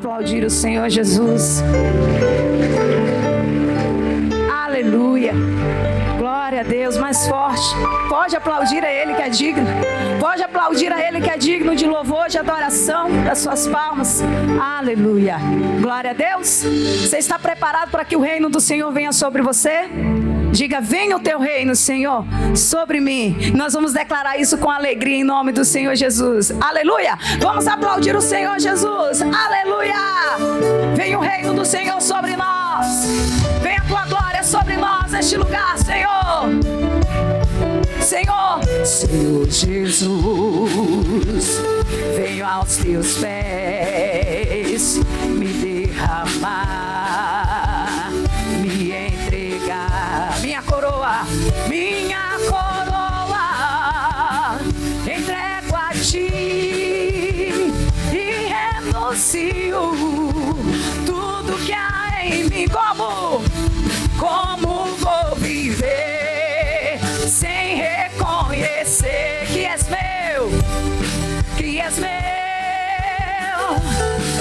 aplaudir o Senhor Jesus. Aleluia. Glória a Deus, mais forte. Pode aplaudir a Ele que é digno. Pode aplaudir a Ele que é digno de louvor, de adoração, das suas palmas. Aleluia. Glória a Deus. Você está preparado para que o reino do Senhor venha sobre você? Diga, venha o teu reino, Senhor, sobre mim. Nós vamos declarar isso com alegria em nome do Senhor Jesus. Aleluia. Vamos aplaudir o Senhor Jesus. Aleluia. Venha o reino do Senhor sobre nós. Venha a tua glória sobre nós neste lugar, Senhor. Senhor, Senhor Jesus, venho aos teus pés me derramar, me entregar. Minha coroa, entrego a ti e renuncio tudo que há em mim. Como vou viver sem reconhecer que és meu,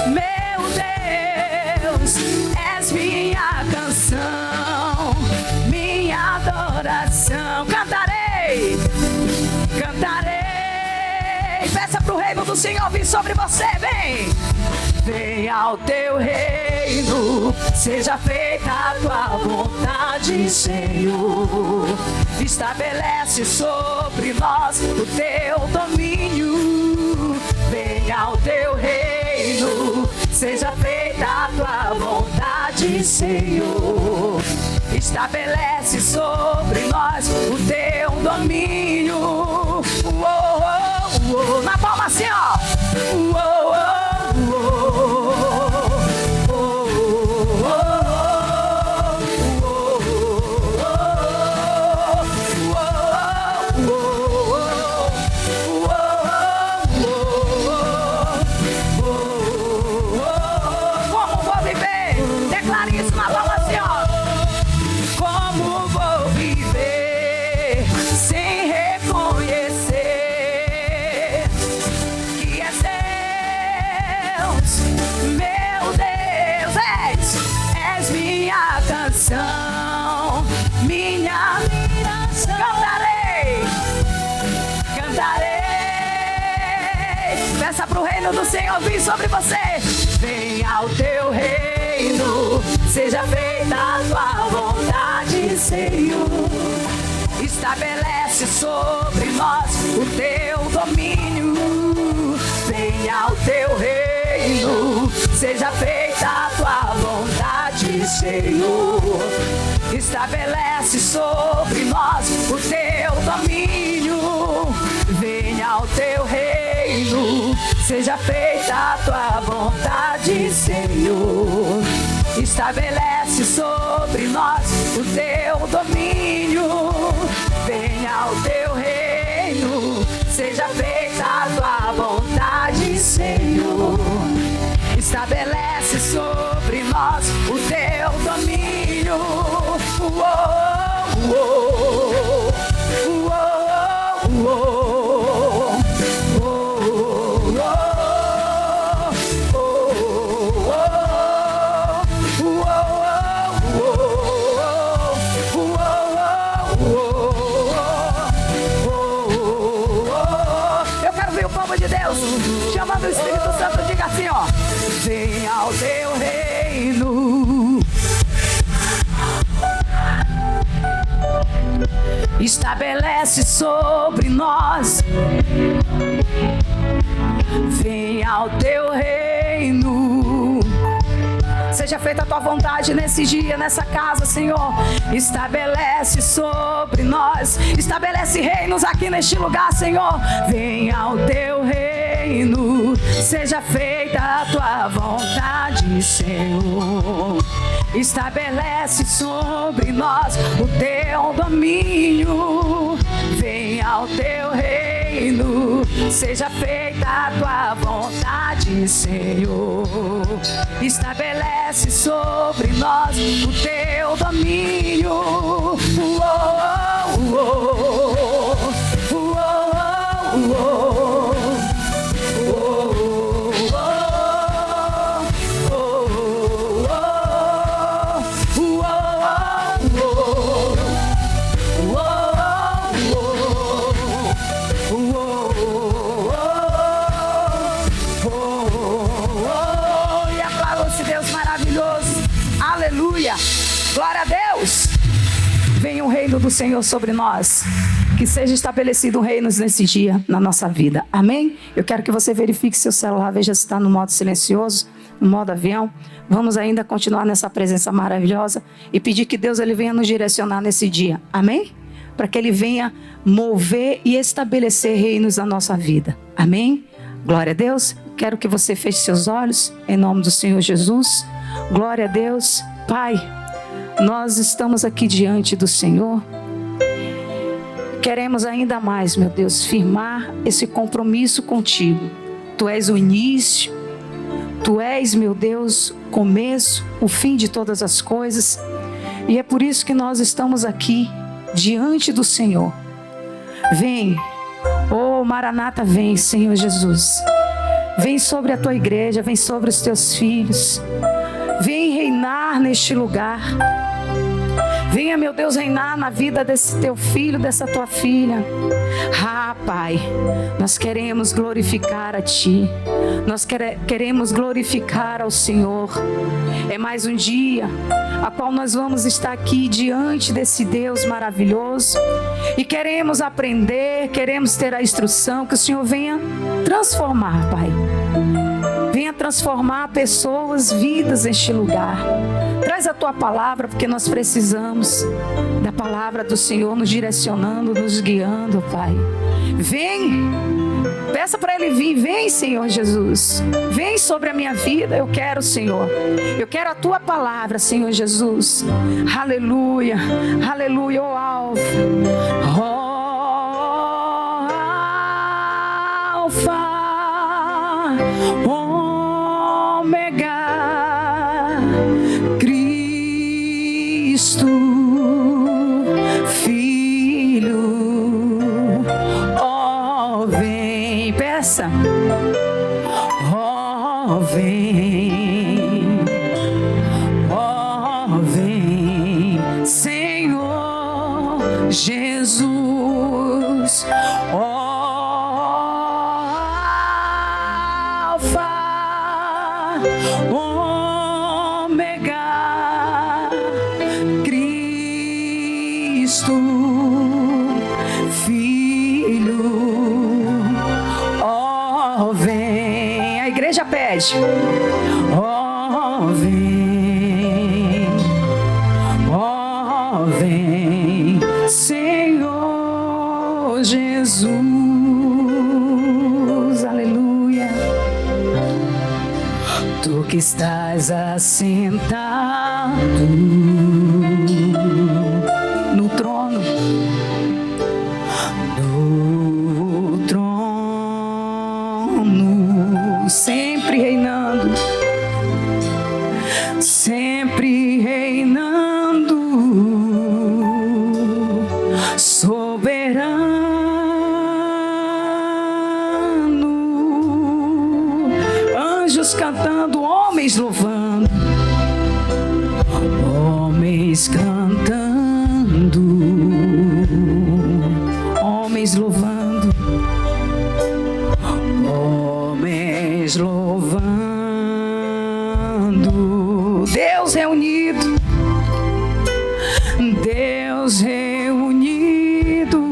meu Deus, és minha canção, minha adoração. Cantarei, peça pro reino do Senhor vir sobre você, vem. Venha ao teu reino, seja feita a tua vontade, Senhor. Estabelece sobre nós o teu domínio. Venha ao teu reino, seja feita a tua vontade, Senhor. Estabelece sobre nós o teu domínio. Na palma assim, ó. Peça pro reino do Senhor vir sobre você. Venha ao teu reino, seja feita a tua vontade, Senhor. Estabelece sobre nós o teu domínio. Venha ao teu reino, seja feita a tua vontade, Senhor. Estabelece sobre nós o teu domínio. Venha ao teu reino, seja feita a tua vontade, Senhor. Estabelece sobre nós o teu domínio. Venha ao teu reino, seja feita a tua vontade, Senhor. Estabelece sobre nós o teu domínio. Eu quero ver o povo de Deus chamando o Espírito Santo. Diga assim, ó. Venha ao teu reino, estabelece sobre nós. Venha ao teu reino, seja feita a tua vontade nesse dia, nessa casa, Senhor. Estabelece sobre nós, estabelece reinos aqui neste lugar, Senhor. Venha ao teu reino, seja feita a tua vontade, Senhor. Estabelece sobre nós o teu domínio. Venha ao teu reino, seja feita a tua vontade, Senhor. Estabelece sobre nós o teu domínio. Aleluia. Glória a Deus. Venha o reino do Senhor sobre nós. Que seja estabelecido um reino nesse dia, na nossa vida. Amém? Eu quero que você verifique seu celular, veja se está no modo silencioso, no modo avião. Vamos ainda continuar nessa presença maravilhosa e pedir que Deus ele venha nos direcionar nesse dia. Amém? Para que ele venha mover e estabelecer reinos na nossa vida. Amém? Glória a Deus. Quero que você feche seus olhos em nome do Senhor Jesus. Glória a Deus. Pai, nós estamos aqui diante do Senhor. Queremos ainda mais, meu Deus, firmar esse compromisso contigo. Tu és o início, tu és, meu Deus, o começo, o fim de todas as coisas. E é por isso que nós estamos aqui diante do Senhor. Vem, oh Maranata, vem, Senhor Jesus. Vem sobre a tua igreja, vem sobre os teus filhos. Vem reinar neste lugar. Venha, meu Deus, reinar na vida desse teu filho, dessa tua filha. Ah, Pai, nós queremos glorificar a Ti. Nós queremos glorificar ao Senhor. É mais um dia a qual nós vamos estar aqui diante desse Deus maravilhoso. E queremos aprender, queremos ter a instrução que o Senhor venha transformar, Pai. Venha transformar pessoas, vidas neste lugar. Traz a tua palavra, porque nós precisamos da palavra do Senhor nos direcionando, nos guiando, Pai. Vem, peça para Ele vir, vem, Senhor Jesus. Vem sobre a minha vida, eu quero, Senhor. Eu quero a tua palavra, Senhor Jesus. Aleluia, aleluia, ó Alfa. Ó Alfa. Ômega, Cristo, Filho, ó, vem, peça, ó, vem, Senhor Jesus, ó. Ômega, Cristo, Filho, ó, vem. A igreja pede, ó, vem, Senhor Jesus, aleluia. Tu que estás assentado no trono, sempre reinando, soberano, anjos cantando, homens louvando, homens cantando, homens louvando, homens louvando, Deus reunido, Deus reunido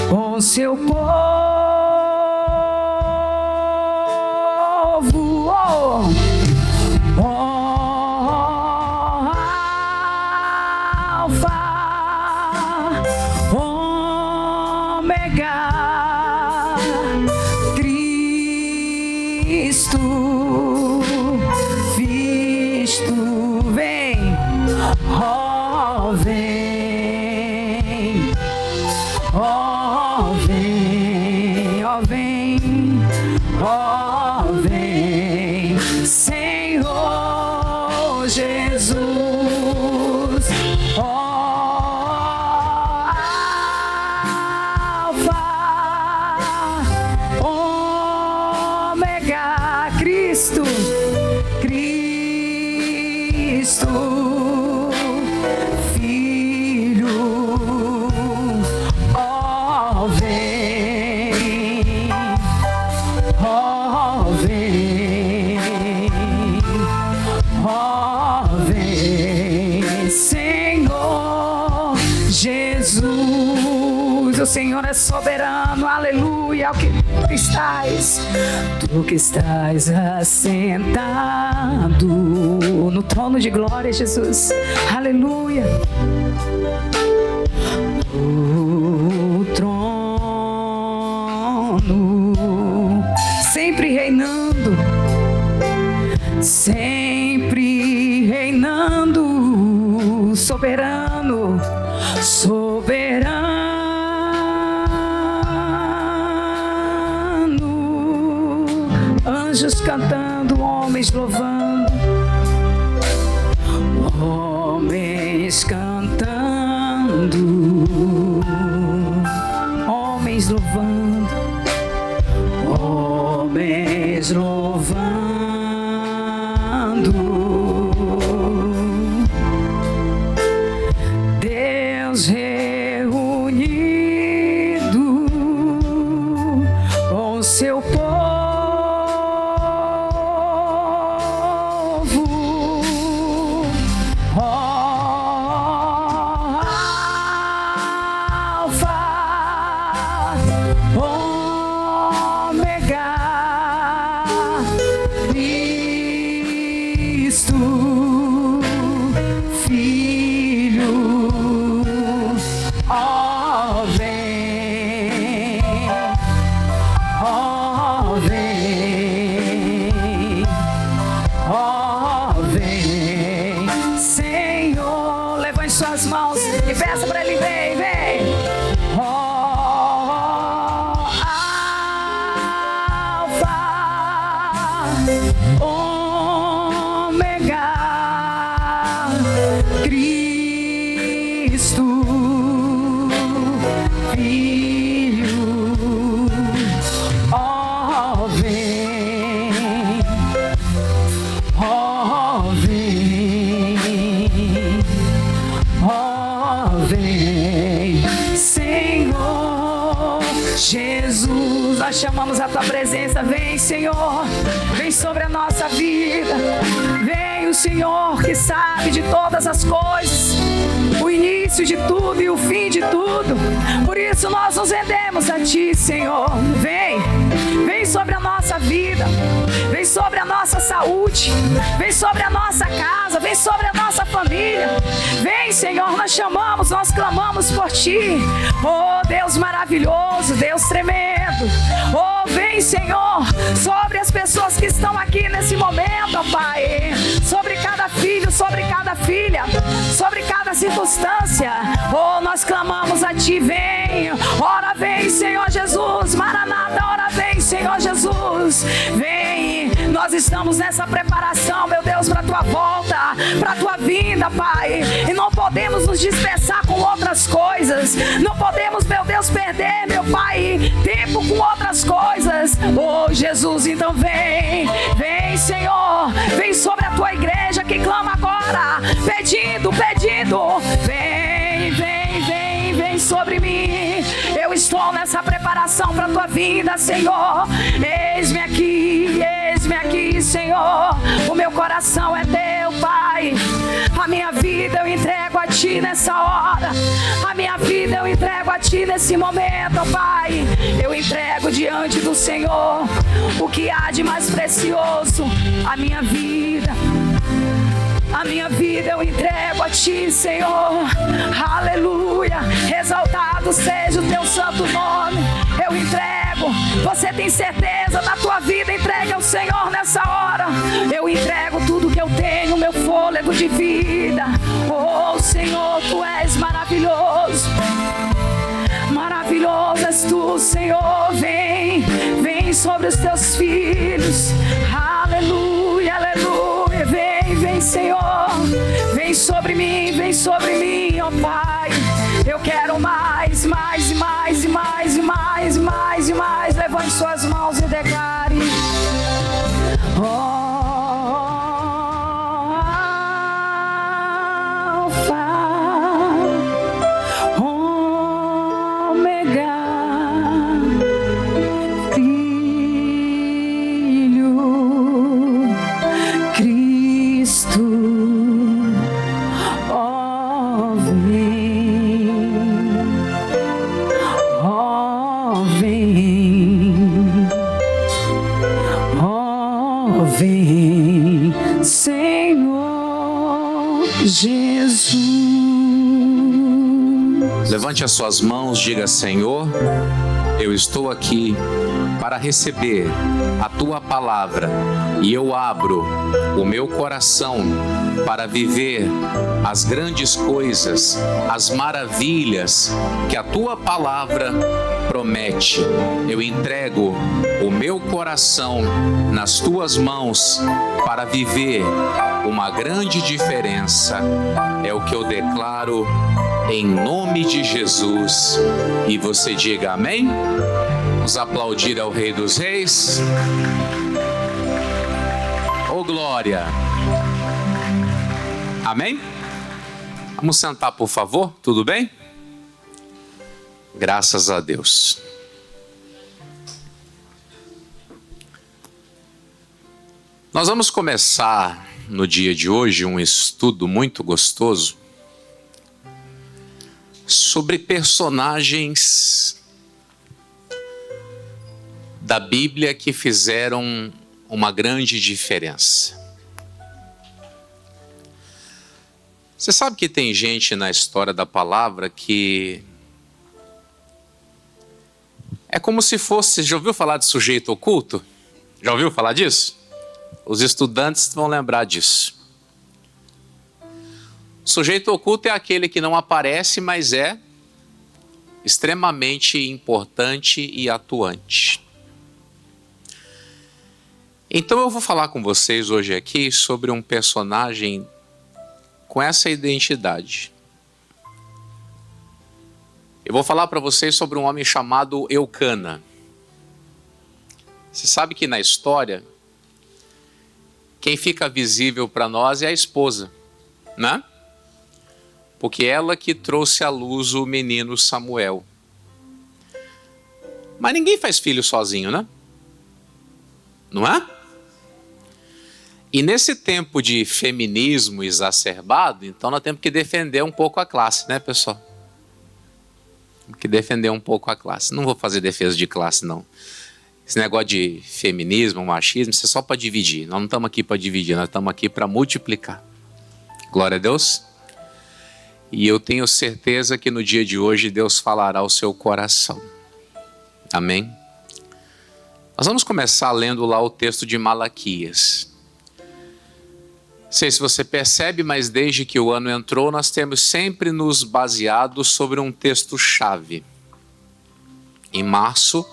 com seu povo. Senhor Jesus, Alfa, Ômega, Cristo, Filho, ó, vem, ó, vem. o Senhor é soberano, aleluia. Tu que estás assentado no trono de glória, Jesus, aleluia. O trono, sempre reinando, sempre reinando, soberano, soberano. Anjos cantando, homens louvando, homens cantando, homens louvando, homens louvando. Deus reunido com seu povo, Alfa, Ômega, Cristo, Filho, ó vem, ó vem, ó vem, Senhor. Levante suas mãos e peça para Ele, vem, vem. Ômega, Cristo, Filho, ó vem, ó vem, ó vem, Senhor Jesus. Nós chamamos a Tua presença, vem, Senhor, vem sobre a nossa vida. Vem o Senhor que sabe de todas as coisas, o início de tudo e o fim de tudo. Por isso nós nos rendemos a Ti, Senhor. Vem, vem sobre a nossa vida, vem sobre a nossa saúde, vem sobre a nossa casa, vem sobre a nossa família. Vem, Senhor, nós chamamos, nós clamamos por Ti. Oh, Deus maravilhoso, Deus tremendo. Oh, vem, Senhor, sobre as pessoas que estão aqui nesse momento, ó Pai, sobre cada filho, sobre cada filha, sobre cada circunstância. Oh, nós clamamos a Ti, vem, ora vem, Senhor Jesus, Maranata, ora vem, Senhor Jesus, vem. Nós estamos nessa preparação, meu Deus, para a Tua volta, para a Tua vinda, Pai, e não podemos nos dispersar com outras coisas, não podemos, meu Deus, perder, meu Pai, tempo com outras coisas. Oh, Jesus, então vem, vem, Senhor, vem sobre a Tua igreja que clama agora, pedindo, vem, vem, vem, vem sobre mim. Eu estou nessa preparação para a Tua vinda, Senhor. Eis-me aqui, Senhor. O meu coração é Teu, Pai. A minha vida eu entrego a Ti nessa hora. A minha vida eu entrego a Ti nesse momento, Pai. Eu entrego diante do Senhor o que há de mais precioso, a minha vida. A minha vida eu entrego a Ti, Senhor. Aleluia. Exaltado seja o Teu santo nome. Eu entrego. Você tem certeza da tua vida? Entregue ao Senhor nessa hora. Eu entrego tudo que eu tenho, meu fôlego de vida. Oh, Senhor, Tu és maravilhoso. Maravilhoso és Tu, Senhor. Vem, vem sobre os Teus filhos. Aleluia, aleluia. Vem, vem, Senhor. Vem sobre mim, ó Pai. Eu quero mais, mais e mais e mais e mais e mais e mais. Levante suas mãos e declare. Vem, Senhor Jesus. Levante as suas mãos, diga: Senhor, eu estou aqui para receber a tua palavra e eu abro o meu coração para viver as grandes coisas, as maravilhas que a tua palavra promete. Eu entrego o meu coração nas tuas mãos para viver uma grande diferença. É o que eu declaro em nome de Jesus. E você diga amém? Vamos aplaudir ao Rei dos Reis. Oh, glória! Amém? Vamos sentar, por favor, tudo bem? Graças a Deus. Nós vamos começar no dia de hoje um estudo muito gostoso sobre personagens da Bíblia que fizeram uma grande diferença. Você sabe que tem gente na história da palavra que é como se fosse... Já ouviu falar de sujeito oculto? Já ouviu falar disso? Os estudantes vão lembrar disso. O sujeito oculto é aquele que não aparece, mas é extremamente importante e atuante. Então eu vou falar com vocês hoje aqui sobre um personagem com essa identidade. Eu vou falar para vocês sobre um homem chamado Eucana. Você sabe que na história, quem fica visível para nós é a esposa, né? Porque ela que trouxe à luz o menino Samuel. Mas ninguém faz filho sozinho, né? Não é? E nesse tempo de feminismo exacerbado, então nós temos que defender um pouco a classe, né, pessoal? Temos que defender um pouco a classe. Não vou fazer defesa de classe, não. Esse negócio de feminismo, machismo, isso é só para dividir. Nós não estamos aqui para dividir, nós estamos aqui para multiplicar. Glória a Deus. E eu tenho certeza que no dia de hoje Deus falará ao seu coração. Amém? Nós vamos começar lendo lá o texto de Malaquias. Não sei se você percebe, mas desde que o ano entrou, nós temos sempre nos baseado sobre um texto-chave. Em março,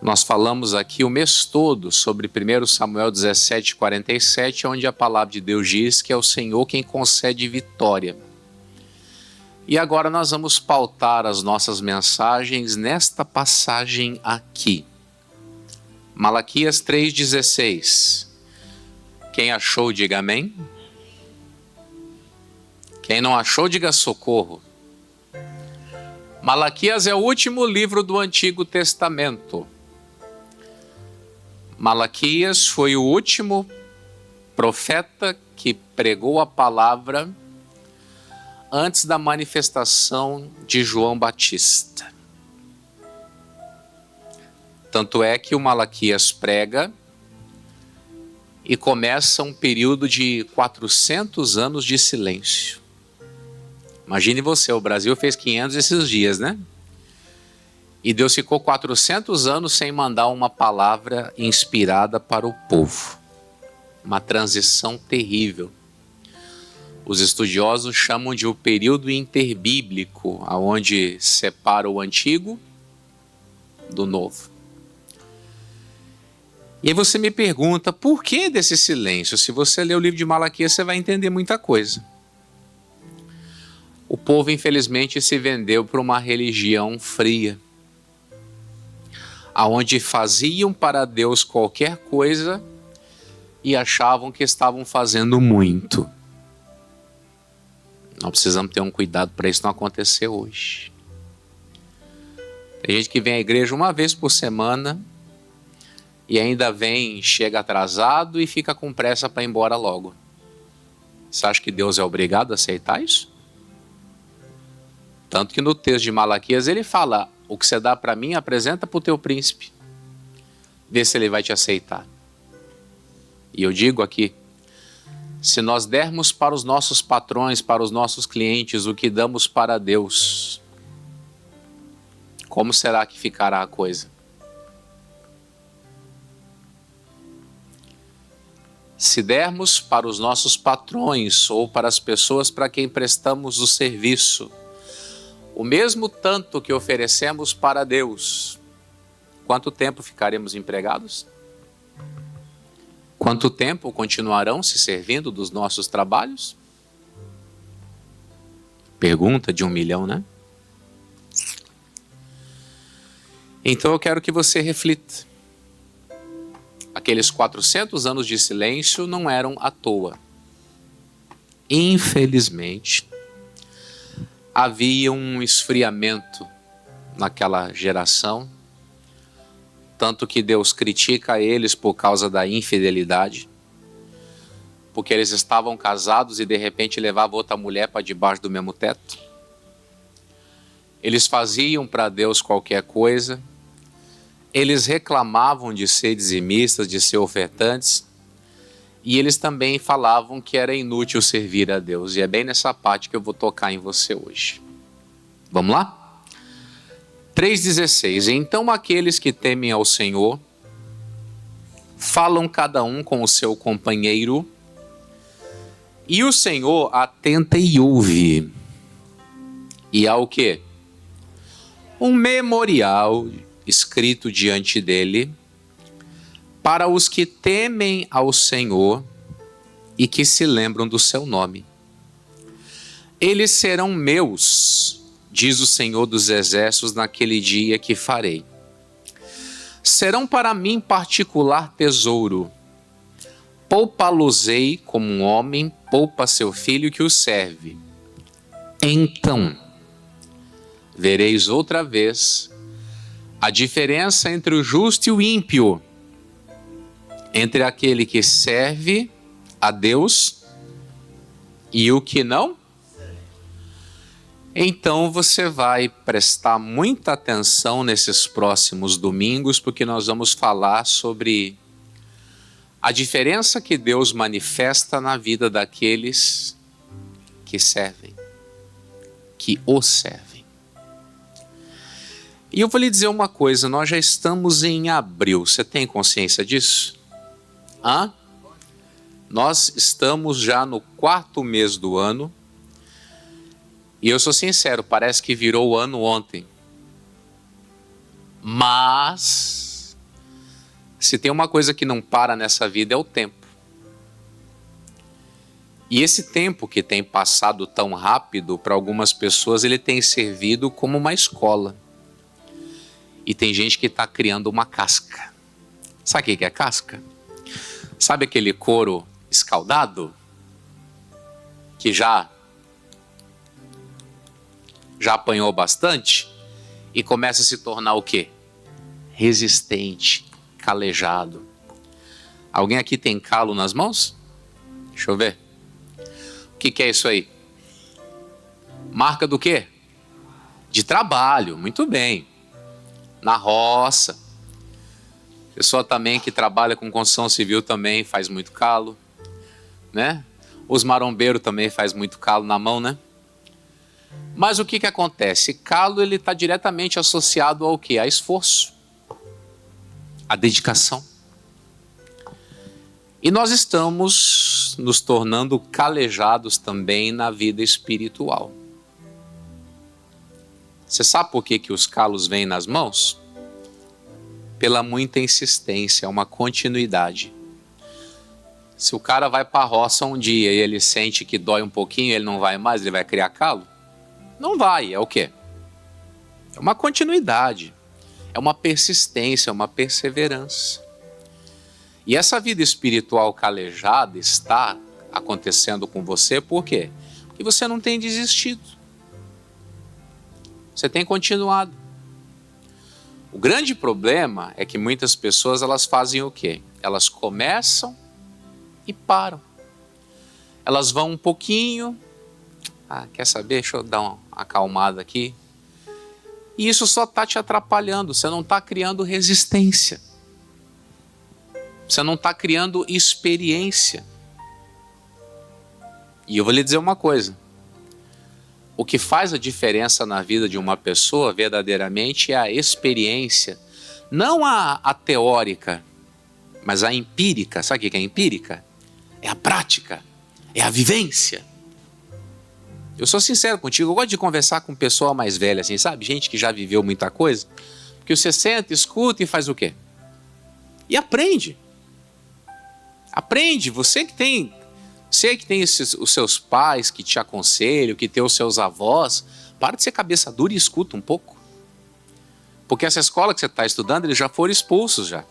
nós falamos aqui o mês todo sobre 1 Samuel 17:47, onde a palavra de Deus diz que é o Senhor quem concede vitória. E agora nós vamos pautar as nossas mensagens nesta passagem aqui. Malaquias 3:16. Quem achou, diga amém. Quem não achou, diga socorro. Malaquias é o último livro do Antigo Testamento. Malaquias foi o último profeta que pregou a palavra antes da manifestação de João Batista. Tanto é que o Malaquias prega e começa um período de 400 anos de silêncio. Imagine você, o Brasil fez 500 esses dias, né? E Deus ficou 400 anos sem mandar uma palavra inspirada para o povo. Uma transição terrível. Os estudiosos chamam de o período interbíblico, onde separa o antigo do novo. E aí você me pergunta, por que desse silêncio? Se você ler o livro de Malaquias, você vai entender muita coisa. O povo, infelizmente, se vendeu para uma religião fria, aonde faziam para Deus qualquer coisa e achavam que estavam fazendo muito. Nós precisamos ter um cuidado para isso não acontecer hoje. Tem gente que vem à igreja uma vez por semana e ainda chega atrasado e fica com pressa para ir embora logo. Você acha que Deus é obrigado a aceitar isso? Tanto que no texto de Malaquias ele fala, o que você dá para mim, apresenta para o teu príncipe. Vê se ele vai te aceitar. E eu digo aqui, se nós dermos para os nossos patrões, para os nossos clientes, o que damos para Deus, como será que ficará a coisa? Se dermos para os nossos patrões ou para as pessoas para quem prestamos o serviço, o mesmo tanto que oferecemos para Deus, quanto tempo ficaremos empregados? Quanto tempo continuarão se servindo dos nossos trabalhos? Pergunta de 1 milhão, né? Então eu quero que você reflita. Aqueles 400 anos de silêncio não eram à toa. Infelizmente, havia um esfriamento naquela geração, tanto que Deus critica eles por causa da infidelidade, porque eles estavam casados e de repente levavam outra mulher para debaixo do mesmo teto. Eles faziam para Deus qualquer coisa, eles reclamavam de ser dizimistas, de ser ofertantes, e eles também falavam que era inútil servir a Deus. E é bem nessa parte que eu vou tocar em você hoje. Vamos lá? 3,16. Então aqueles que temem ao Senhor falam cada um com o seu companheiro, e o Senhor atenta e ouve. E há o quê? Um memorial escrito diante dele para os que temem ao Senhor e que se lembram do seu nome. Eles serão meus, diz o Senhor dos Exércitos, naquele dia que farei. Serão para mim particular tesouro. Poupa-los-ei como um homem poupa seu filho que o serve. Então vereis outra vez a diferença entre o justo e o ímpio, entre aquele que serve a Deus e o que não. Então você vai prestar muita atenção nesses próximos domingos, porque nós vamos falar sobre a diferença que Deus manifesta na vida daqueles que servem, que o servem. E eu vou lhe dizer uma coisa, nós já estamos em abril, você tem consciência disso? Nós estamos já no 4º mês do ano, e eu sou sincero, parece que virou o ano ontem. Mas, se tem uma coisa que não para nessa vida é o tempo. E esse tempo que tem passado tão rápido, para algumas pessoas, ele tem servido como uma escola. E tem gente que está criando uma casca. Sabe o que é casca? Sabe aquele couro escaldado? Que já apanhou bastante? E começa a se tornar o quê? Resistente, calejado. Alguém aqui tem calo nas mãos? Deixa eu ver. O que é isso aí? Marca do quê? De trabalho, muito bem. Na roça. Pessoa também que trabalha com construção civil também faz muito calo, né? Os marombeiros também faz muito calo na mão, né? Mas o que acontece? Calo, ele está diretamente associado ao quê? A esforço, a dedicação. E nós estamos nos tornando calejados também na vida espiritual. Você sabe por que os calos vêm nas mãos? Pela muita insistência, uma continuidade. Se o cara vai para a roça um dia e ele sente que dói um pouquinho, ele não vai mais, ele vai criar calo? Não vai, é o quê? É uma continuidade, é uma persistência, é uma perseverança. E essa vida espiritual calejada está acontecendo com você por quê? Porque você não tem desistido. Você tem continuado. O grande problema é que muitas pessoas elas fazem o quê? Elas começam e param. Elas vão um pouquinho. Quer saber? Deixa eu dar uma acalmada aqui. E isso só está te atrapalhando. Você não está criando resistência. Você não está criando experiência. E eu vou lhe dizer uma coisa. O que faz a diferença na vida de uma pessoa verdadeiramente é a experiência. Não a teórica, mas a empírica. Sabe o que é empírica? É a prática, é a vivência. Eu sou sincero contigo, eu gosto de conversar com pessoa mais velha, assim, sabe? Gente que já viveu muita coisa. Porque você senta, escuta e faz o quê? E aprende. Aprende. Você que tem os seus pais que te aconselham, que tem os seus avós, para de ser cabeça dura e escuta um pouco. Porque essa escola que você está estudando, eles já foram expulsos já.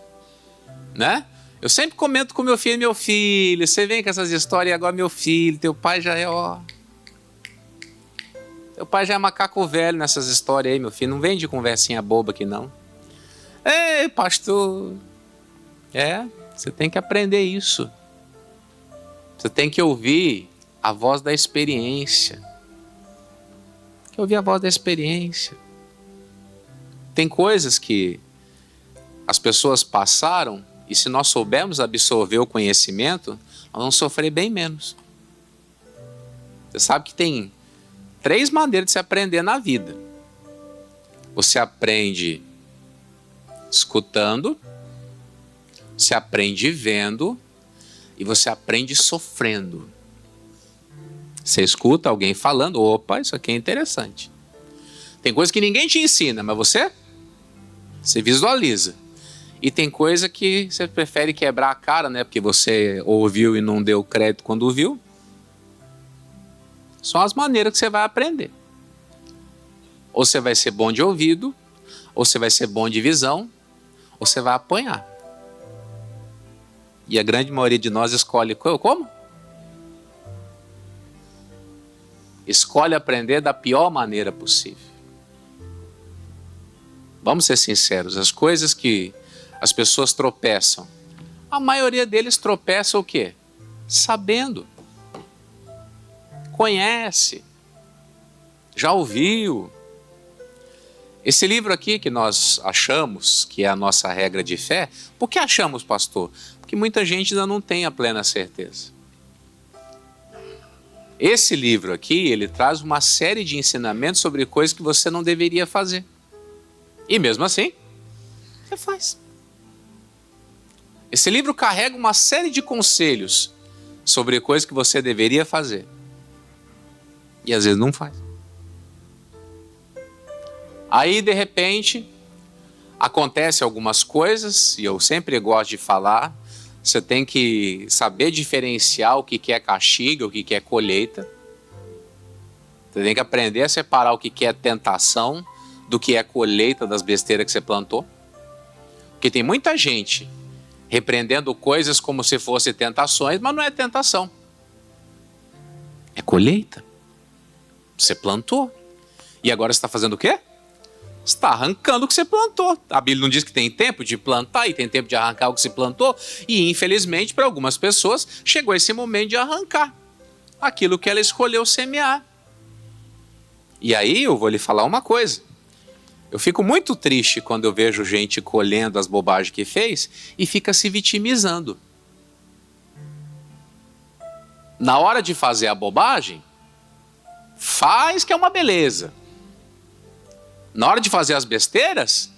Né? Eu sempre comento com meu filho, você vem com essas histórias e agora meu filho, teu pai já é, ó... Teu pai já é macaco velho nessas histórias aí, meu filho. Não vem de conversinha boba aqui, não. Ei, pastor. Você tem que aprender isso. Você tem que ouvir a voz da experiência. Tem que ouvir a voz da experiência. Tem coisas que as pessoas passaram e se nós soubermos absorver o conhecimento, nós vamos sofrer bem menos. Você sabe que tem 3 maneiras de se aprender na vida. Você aprende escutando, você aprende vendo e você aprende sofrendo. Você escuta alguém falando, opa, isso aqui é interessante. Tem coisa que ninguém te ensina, mas você visualiza. E tem coisa que você prefere quebrar a cara, né? Porque você ouviu e não deu crédito quando viu. São as maneiras que você vai aprender. Ou você vai ser bom de ouvido, ou você vai ser bom de visão, ou você vai apanhar. E a grande maioria de nós escolhe como? Escolhe aprender da pior maneira possível. Vamos ser sinceros, as coisas que as pessoas tropeçam, a maioria deles tropeça o quê? Sabendo. Conhece, já ouviu. Esse livro aqui que nós achamos, que é a nossa regra de fé, por que achamos, pastor? Porque muita gente ainda não tem a plena certeza. Esse livro aqui, ele traz uma série de ensinamentos sobre coisas que você não deveria fazer. E mesmo assim, você faz. Esse livro carrega uma série de conselhos sobre coisas que você deveria fazer. E às vezes não faz. Aí, de repente, acontece algumas coisas, e eu sempre gosto de falar, você tem que saber diferenciar o que é castigo, o que é colheita. Você tem que aprender a separar o que é tentação do que é colheita das besteiras que você plantou. Porque tem muita gente repreendendo coisas como se fossem tentações, mas não é tentação. É colheita. Você plantou. E agora você está fazendo o quê? Você está arrancando o que você plantou. A Bíblia não diz que tem tempo de plantar e tem tempo de arrancar o que se plantou. E infelizmente para algumas pessoas chegou esse momento de arrancar aquilo que ela escolheu semear. E aí eu vou lhe falar uma coisa. Eu fico muito triste quando eu vejo gente colhendo as bobagens que fez e fica se vitimizando. Na hora de fazer a bobagem, faz que é uma beleza. Na hora de fazer as besteiras,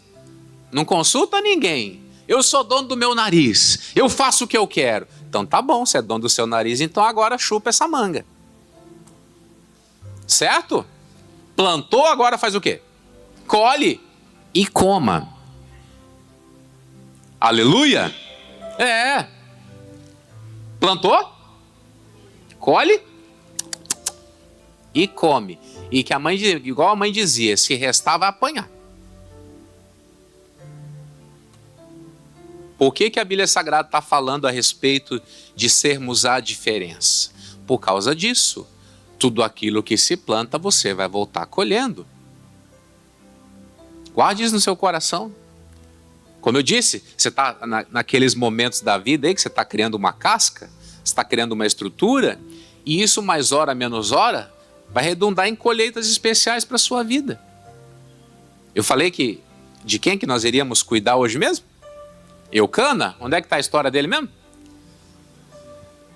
não consulta ninguém. Eu sou dono do meu nariz, eu faço o que eu quero. Então tá bom, você é dono do seu nariz, então agora chupa essa manga. Certo? Plantou, agora faz o quê? Colhe e coma. Aleluia? É. Plantou? Colhe e come. E que igual a mãe dizia, se restar vai apanhar. Por que a Bíblia Sagrada está falando a respeito de sermos a diferença? Por causa disso. Tudo aquilo que se planta, você vai voltar colhendo. Guarde isso no seu coração. Como eu disse, você está naqueles momentos da vida aí que você está criando uma casca, você está criando uma estrutura, e isso mais hora, menos hora, vai redundar em colheitas especiais para a sua vida. Eu falei de quem que nós iríamos cuidar hoje mesmo? Eucana? Onde é que está a história dele mesmo?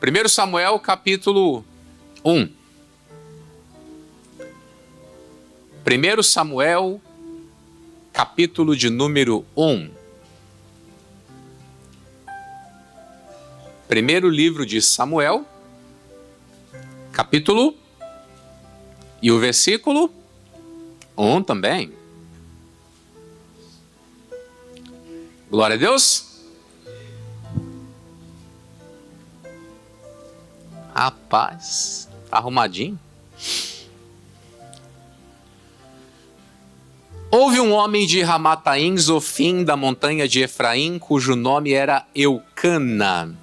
1 Samuel, capítulo 1. 1 Samuel, capítulo de número 1. Primeiro livro de Samuel, capítulo e o versículo 1 também. Glória a Deus. Rapaz, tá arrumadinho. Houve um homem de Ramataim, Zofim, da montanha de Efraim, cujo nome era Eucana,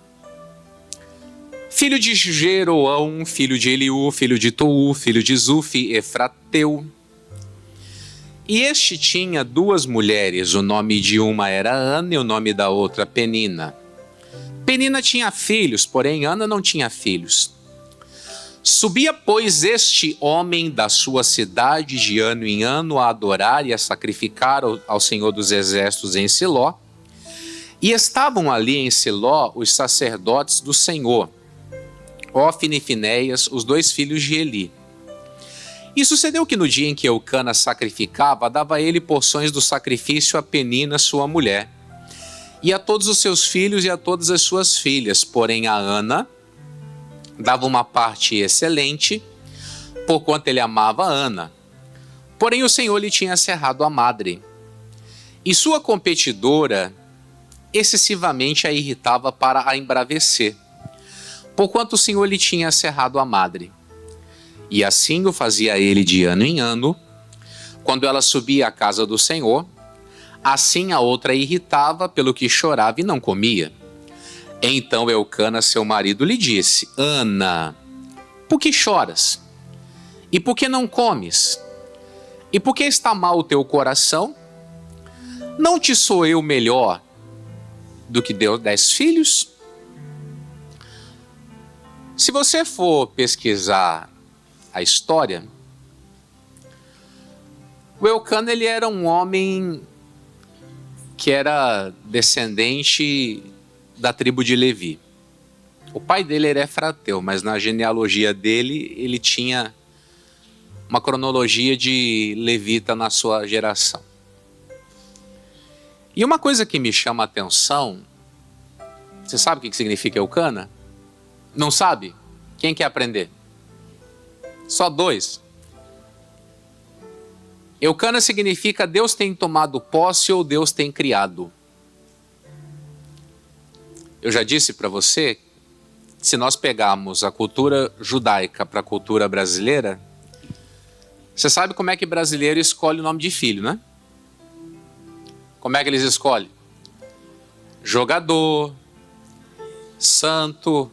filho de Jeroão, filho de Eliú, filho de Tou, filho de Zufi, Efrateu. E este tinha duas mulheres, o nome de uma era Ana e o nome da outra Penina. Penina tinha filhos, porém Ana não tinha filhos. Subia, pois, este homem da sua cidade de ano em ano a adorar e a sacrificar ao Senhor dos Exércitos em Siló. E estavam ali em Siló os sacerdotes do Senhor, Ofne e Finéias, os dois filhos de Eli. E sucedeu que no dia em que Eucana sacrificava, dava ele porções do sacrifício a Penina, sua mulher, e a todos os seus filhos e a todas as suas filhas. Porém a Ana dava uma parte excelente, porquanto ele amava Ana. Porém o Senhor lhe tinha cerrado a madre. E sua competidora excessivamente a irritava para a embravecer, porquanto o Senhor lhe tinha cerrado a madre. E assim o fazia ele de ano em ano. Quando ela subia à casa do Senhor, assim a outra irritava, pelo que chorava e não comia. Então Eucana, seu marido, lhe disse: Ana, por que choras? E por que não comes? E por que está mal o teu coração? Não te sou eu melhor do que deu 10 filhos? Se você for pesquisar a história, o Eucana, ele era um homem que era descendente da tribo de Levi. O pai dele era Efrateu, mas na genealogia dele, ele tinha uma cronologia de levita na sua geração. E uma coisa que me chama a atenção, você sabe o que significa Eucana? Não sabe? Quem quer aprender? Só 2. Eucana significa Deus tem tomado posse ou Deus tem criado. Eu já disse para você, se nós pegarmos a cultura judaica para a cultura brasileira, você sabe como é que brasileiro escolhe o nome de filho, né? Como é que eles escolhem? Jogador, santo,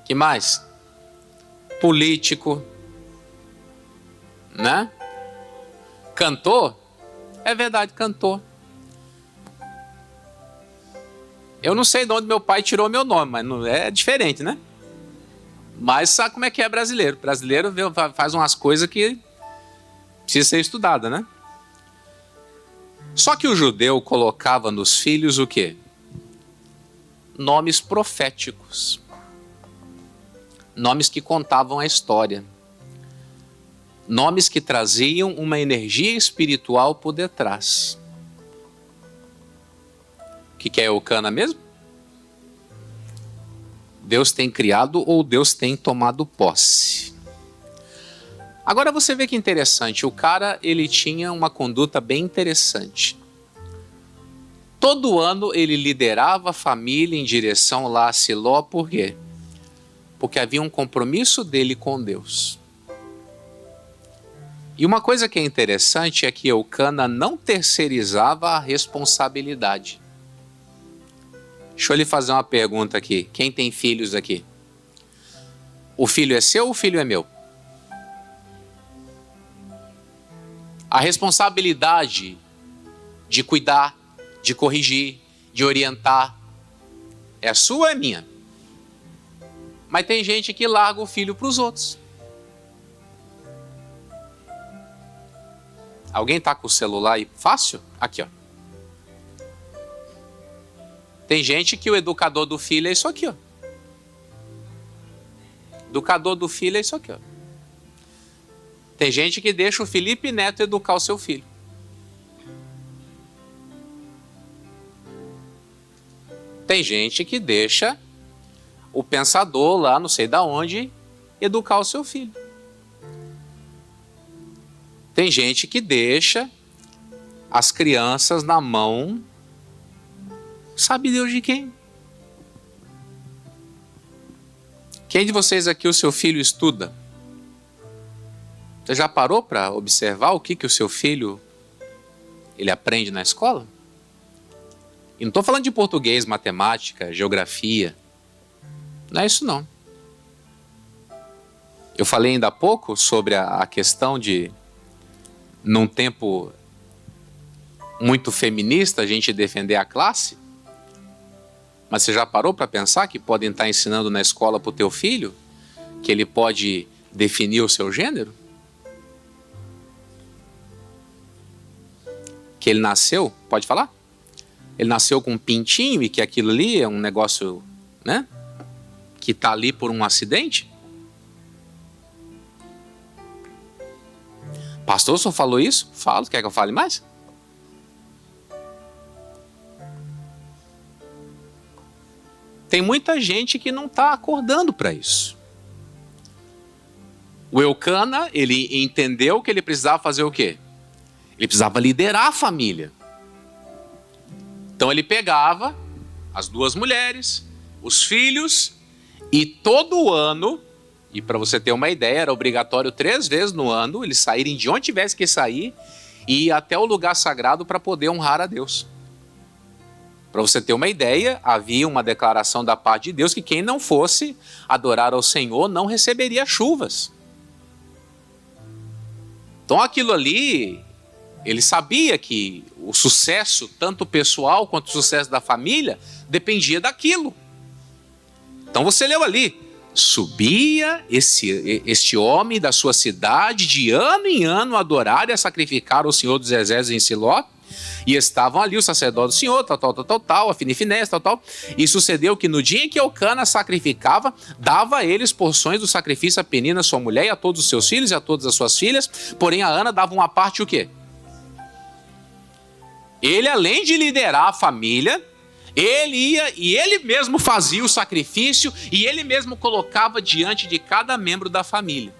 que mais? Político, né? Cantor? É verdade, cantor. Eu não sei de onde meu pai tirou meu nome, mas não, é diferente, né? Mas sabe como é que é brasileiro? Brasileiro faz umas coisas que precisa ser estudada, né? Só que o judeu colocava nos filhos o quê? Nomes proféticos. Nomes que contavam a história. Nomes que traziam uma energia espiritual por detrás. O que é Eucana mesmo? Deus tem criado ou Deus tem tomado posse. Agora você vê que interessante, o cara, ele tinha uma conduta bem interessante. Todo ano ele liderava a família em direção lá a Siló, por quê? Porque havia um compromisso dele com Deus. E uma coisa que é interessante é que Eucana não terceirizava a responsabilidade. Deixa eu lhe fazer uma pergunta aqui. Quem tem filhos aqui? O filho é seu ou o filho é meu? A responsabilidade de cuidar, de corrigir, de orientar, é sua ou é minha? Mas tem gente que larga o filho para os outros. Alguém está com o celular aí fácil? Aqui, ó. Tem gente que o educador do filho é isso aqui, ó. Educador do filho é isso aqui, ó. Tem gente que deixa o Felipe Neto educar o seu filho. Tem gente que deixa o pensador lá, não sei da onde, educar o seu filho. Tem gente que deixa as crianças na mão, sabe Deus de quem? Quem de vocês aqui o seu filho estuda? Você já parou para observar o que o seu filho ele aprende na escola? E não estou falando de português, matemática, geografia. Não é isso não. Eu falei ainda há pouco sobre a questão de, num tempo muito feminista, a gente defender a classe. Mas você já parou para pensar que podem estar ensinando na escola para o teu filho que ele pode definir o seu gênero? Que ele nasceu, pode falar? Ele nasceu com um pintinho e que aquilo ali é um negócio, né? Que está ali por um acidente? Pastor, o senhor falou isso? Falo, quer que eu fale mais? Tem muita gente que não está acordando para isso. O Eucana, ele entendeu que ele precisava fazer o quê? Ele precisava liderar a família. Então ele pegava as duas mulheres, os filhos, e todo ano, e para você ter uma ideia, era obrigatório 3 vezes no ano, eles saírem de onde tivesse que sair e ir até o lugar sagrado para poder honrar a Deus. Para você ter uma ideia, havia uma declaração da parte de Deus que quem não fosse adorar ao Senhor não receberia chuvas. Então aquilo ali, ele sabia que o sucesso, tanto pessoal quanto o sucesso da família, dependia daquilo. Então você leu ali, subia este homem da sua cidade de ano em ano a adorar e a sacrificar o Senhor dos Exércitos em Siló, e estavam ali o sacerdote do Senhor, tal, a Finefinés, tal. E sucedeu que no dia em que Eucana sacrificava, dava a eles porções do sacrifício a Penina, sua mulher, e a todos os seus filhos e a todas as suas filhas, porém a Ana dava uma parte o quê? Ele, além de liderar a família, ele ia e ele mesmo fazia o sacrifício e ele mesmo colocava diante de cada membro da família.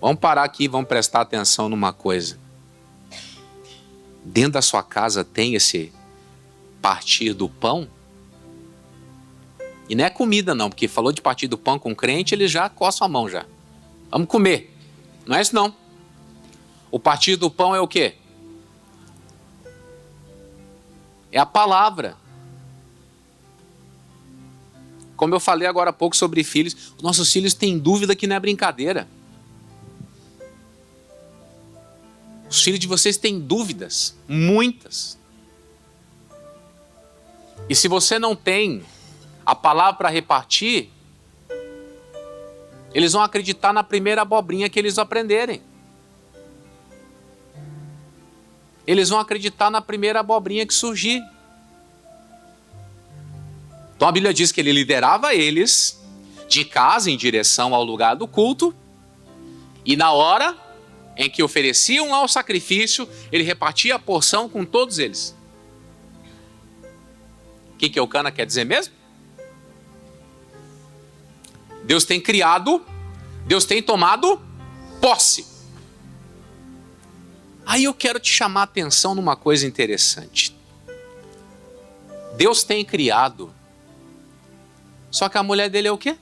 Vamos parar aqui e vamos prestar atenção numa coisa. Dentro da sua casa tem esse partir do pão? E não é comida não, porque falou de partir do pão com crente, ele já coça a mão já. Vamos comer. Não é isso não. O partir do pão é o quê? É a palavra. Como eu falei agora há pouco sobre filhos, os nossos filhos têm dúvida que não é brincadeira. Os filhos de vocês têm dúvidas, muitas. E se você não tem a palavra para repartir, eles vão acreditar na primeira abobrinha que eles aprenderem. Eles vão acreditar na primeira abobrinha que surgir. Então a Bíblia diz que ele liderava eles de casa em direção ao lugar do culto, e na hora em que ofereciam lá o sacrifício, ele repartia a porção com todos eles. O que Eucana quer dizer mesmo? Deus tem criado, Deus tem tomado posse. Aí eu quero te chamar a atenção numa coisa interessante. Deus tem criado, só que a mulher dele é o quê?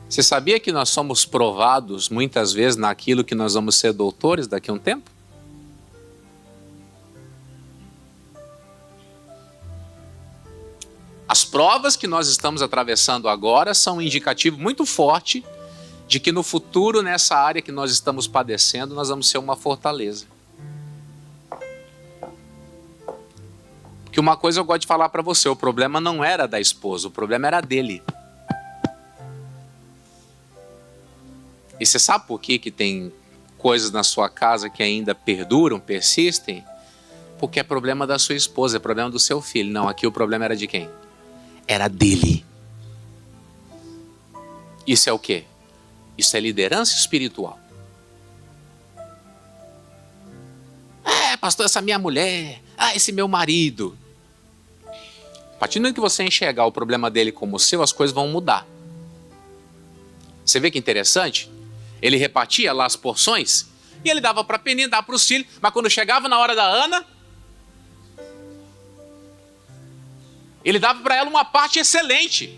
Você sabia que nós somos provados muitas vezes naquilo que nós vamos ser doutores daqui a um tempo? As provas que nós estamos atravessando agora são um indicativo muito forte de que no futuro, nessa área que nós estamos padecendo, nós vamos ser uma fortaleza. Porque uma coisa eu gosto de falar para você, o problema não era da esposa, o problema era dele. E você sabe por que tem coisas na sua casa que ainda perduram, persistem? Porque é problema da sua esposa, é problema do seu filho. Não, aqui o problema era de quem? Era dele. Isso é o quê? Isso é liderança espiritual. Pastor, essa minha mulher, esse meu marido. A partir do momento que você enxergar o problema dele como seu, as coisas vão mudar. Você vê que interessante? Ele repartia lá as porções e ele dava para a Peninha, dava para os filhos, mas quando chegava na hora da Ana, ele dava para ela uma parte excelente.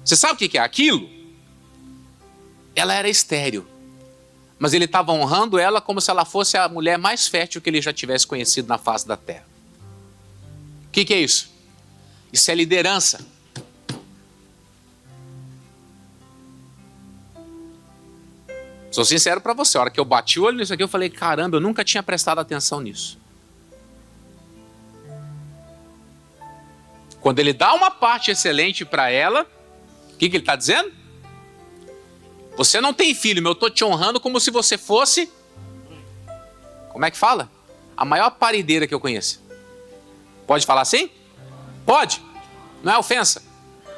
Você sabe o que é aquilo? Ela era estéril. Mas ele estava honrando ela como se ela fosse a mulher mais fértil que ele já tivesse conhecido na face da terra. O que é isso? Isso é liderança. Sou sincero para você, a hora que eu bati o olho nisso aqui, eu falei, caramba, eu nunca tinha prestado atenção nisso. Quando ele dá uma parte excelente para ela, o que ele está dizendo? Você não tem filho, mas eu estou te honrando como se você fosse... Como é que fala? A maior parideira que eu conheço. Pode falar assim? Pode. Não é ofensa?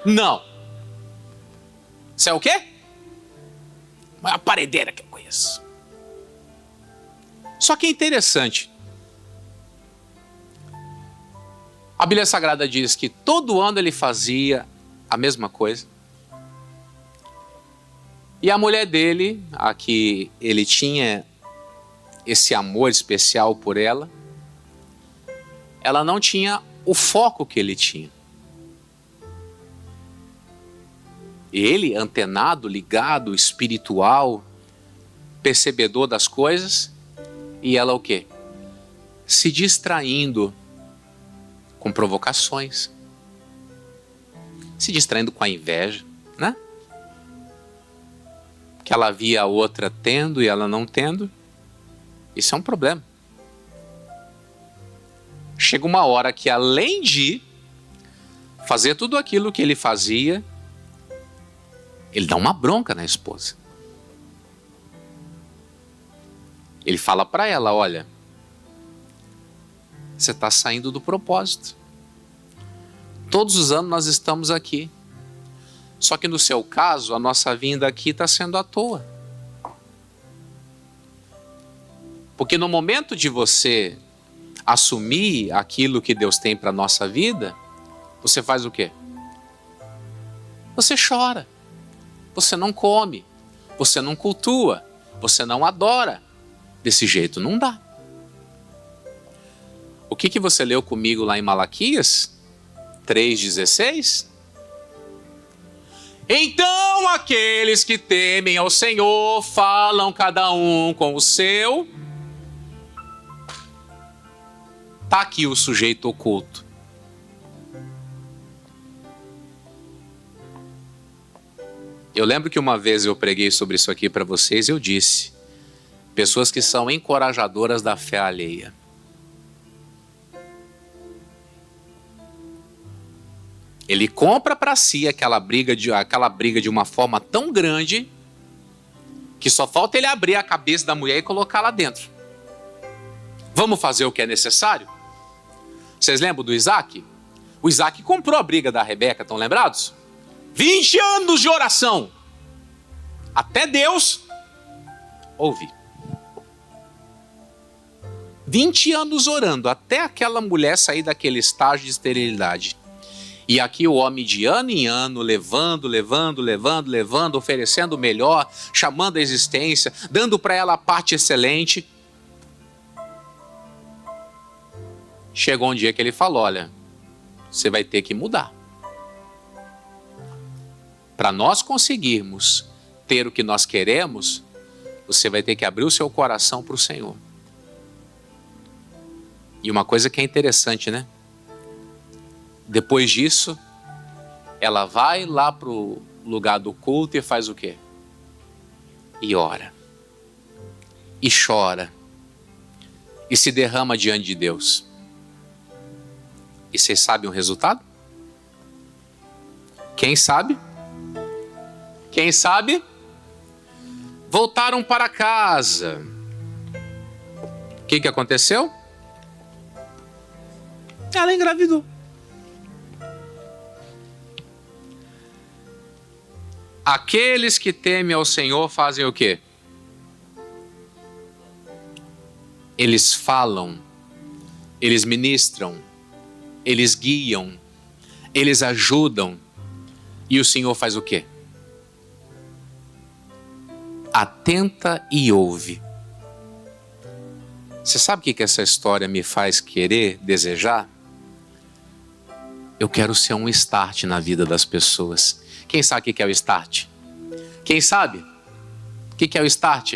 Não. Isso é o quê? A maior parideira que eu conheço. Só que é interessante. A Bíblia Sagrada diz que todo ano ele fazia a mesma coisa. E a mulher dele, a que ele tinha esse amor especial por ela, ela não tinha o foco que ele tinha. Ele, antenado, ligado, espiritual, percebedor das coisas, e ela o quê? Se distraindo com provocações, se distraindo com a inveja, né? Que ela via a outra tendo e ela não tendo. Isso é um problema. Chega uma hora que, além de fazer tudo aquilo que ele fazia, ele dá uma bronca na esposa. Ele fala para ela, olha, você está saindo do propósito. Todos os anos nós estamos aqui. Só que no seu caso, a nossa vinda aqui está sendo à toa. Porque no momento de você assumir aquilo que Deus tem para a nossa vida, você faz o quê? Você chora, você não come, você não cultua, você não adora. Desse jeito não dá. O que você leu comigo lá em Malaquias 3,16? Então aqueles que temem ao Senhor falam cada um com o seu. Está aqui o sujeito oculto. Eu lembro que uma vez eu preguei sobre isso aqui para vocês e eu disse: pessoas que são encorajadoras da fé alheia. Ele compra para si aquela briga de uma forma tão grande que só falta ele abrir a cabeça da mulher e colocar lá dentro. Vamos fazer o que é necessário? Vocês lembram do Isaac? O Isaac comprou a briga da Rebeca, estão lembrados? 20 anos de oração. Até Deus ouvir. 20 anos orando, até aquela mulher sair daquele estágio de esterilidade. E aqui o homem de ano em ano, levando, oferecendo o melhor, chamando a existência, dando para ela a parte excelente. Chegou um dia que ele falou, olha, você vai ter que mudar. Para nós conseguirmos ter o que nós queremos, você vai ter que abrir o seu coração para o Senhor. E uma coisa que é interessante, né? Depois disso, ela vai lá para o lugar do culto e faz o quê? E ora. E chora. E se derrama diante de Deus. E vocês sabem o resultado? Quem sabe? Quem sabe? Voltaram para casa. O que aconteceu? Ela engravidou. Aqueles que temem ao Senhor fazem o quê? Eles falam, eles ministram, eles guiam, eles ajudam. E o Senhor faz o quê? Atenta e ouve. Você sabe o que essa história me faz querer, desejar? Eu quero ser um start na vida das pessoas. Quem sabe o que é o start? Quem sabe? O que é o start?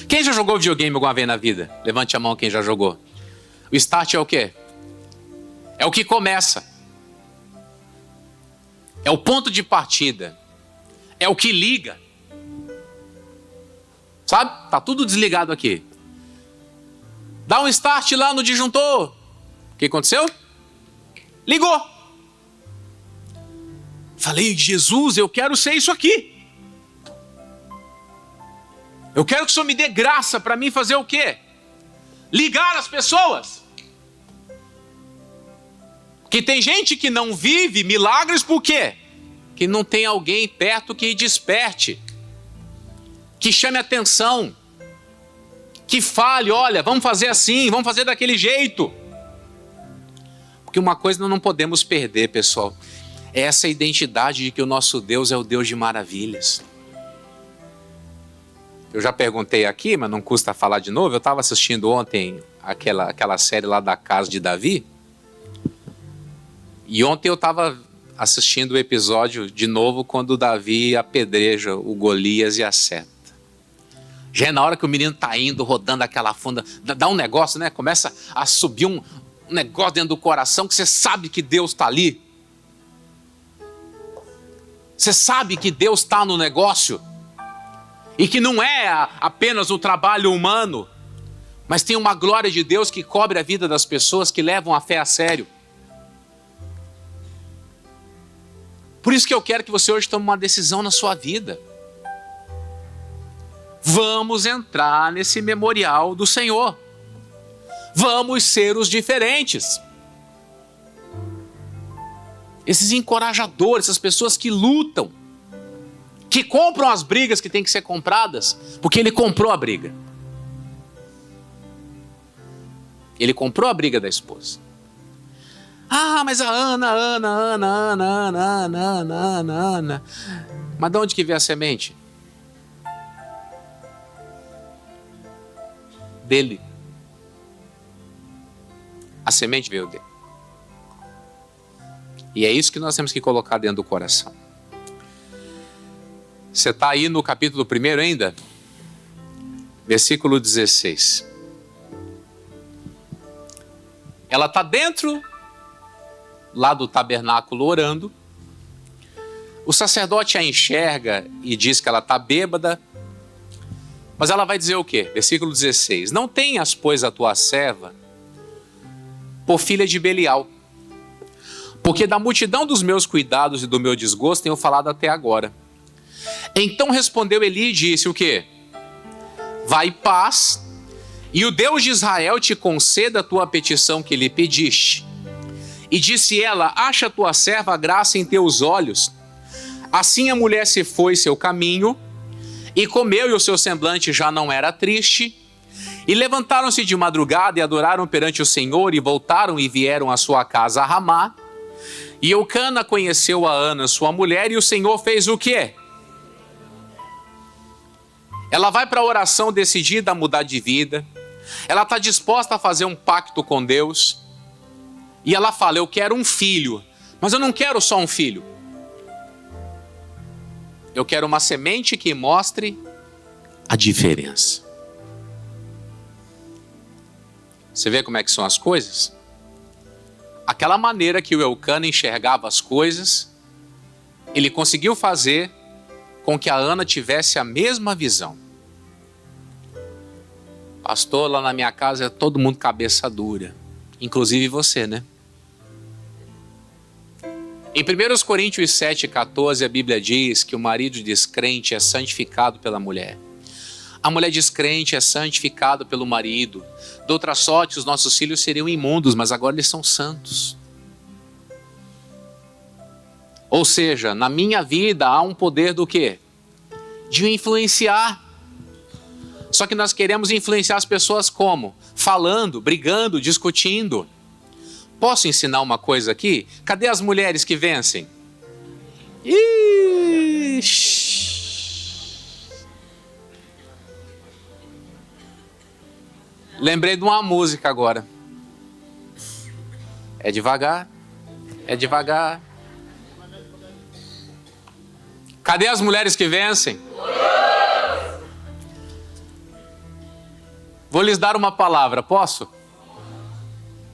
Quem já jogou videogame alguma vez na vida? Levante a mão quem já jogou. O start é o quê? É o que começa. É o ponto de partida. É o que liga. Sabe? Tá tudo desligado aqui. Dá um start lá no disjuntor. O que aconteceu? Ligou. Falei, Jesus, eu quero ser isso aqui. Eu quero que o Senhor me dê graça para mim fazer o quê? Ligar as pessoas. Que tem gente que não vive milagres por quê? Que não tem alguém perto que desperte, que chame atenção, que fale, olha, vamos fazer assim, vamos fazer daquele jeito. Porque uma coisa nós não podemos perder, pessoal, é essa identidade de que o nosso Deus é o Deus de maravilhas. Eu já perguntei aqui, mas não custa falar de novo. Eu estava assistindo ontem aquela série lá da Casa de Davi. E ontem eu estava assistindo o episódio de novo quando Davi apedreja o Golias e acerta. Já é na hora que o menino está indo, rodando aquela funda, dá um negócio, né? Começa a subir um negócio dentro do coração que você sabe que Deus está ali. Você sabe que Deus está no negócio. E que não é apenas o trabalho humano, mas tem uma glória de Deus que cobre a vida das pessoas que levam a fé a sério. Por isso que eu quero que você hoje tome uma decisão na sua vida. Vamos entrar nesse memorial do Senhor. Vamos ser os diferentes. Esses encorajadores, essas pessoas que lutam, que compram as brigas que têm que ser compradas, porque ele comprou a briga. Ele comprou a briga da esposa. Ah, mas a Ana. Mas de onde que veio a semente? Dele. A semente veio dele. E é isso que nós temos que colocar dentro do coração. Você está aí no capítulo 1 ainda? Versículo 16. Ela está dentro lá do tabernáculo orando. O sacerdote a enxerga e diz que ela está bêbada. Mas ela vai dizer o quê? Versículo 16. Não tenhas, pois, a tua serva por filha de Belial, porque da multidão dos meus cuidados e do meu desgosto tenho falado até agora. Então respondeu Eli e disse o quê? Vai em paz, e o Deus de Israel te conceda a tua petição que lhe pediste. E disse ela, acha a tua serva graça em teus olhos. Assim a mulher se foi seu caminho, e comeu, e o seu semblante já não era triste. E levantaram-se de madrugada e adoraram perante o Senhor, e voltaram e vieram à sua casa a Ramá. E Eucana conheceu a Ana, sua mulher, e o Senhor fez o quê? Ela vai para a oração decidida a mudar de vida. Ela está disposta a fazer um pacto com Deus. E ela fala, eu quero um filho. Mas eu não quero só um filho. Eu quero uma semente que mostre a diferença. Você vê como é que são as coisas? Aquela maneira que o Eucana enxergava as coisas, ele conseguiu fazer com que a Ana tivesse a mesma visão. Pastor, lá na minha casa é todo mundo cabeça dura. Inclusive você, né? Em 1 Coríntios 7,14, a Bíblia diz que o marido descrente é santificado pela mulher. A mulher descrente é santificada pelo marido. De outra sorte, os nossos filhos seriam imundos, mas agora eles são santos. Ou seja, na minha vida há um poder do quê? De influenciar. Só que nós queremos influenciar as pessoas como? Falando, brigando, discutindo. Posso ensinar uma coisa aqui? Cadê as mulheres que vencem? Ixi. Lembrei de uma música agora. É devagar, é devagar. Cadê as mulheres que vencem? Vou lhes dar uma palavra, posso?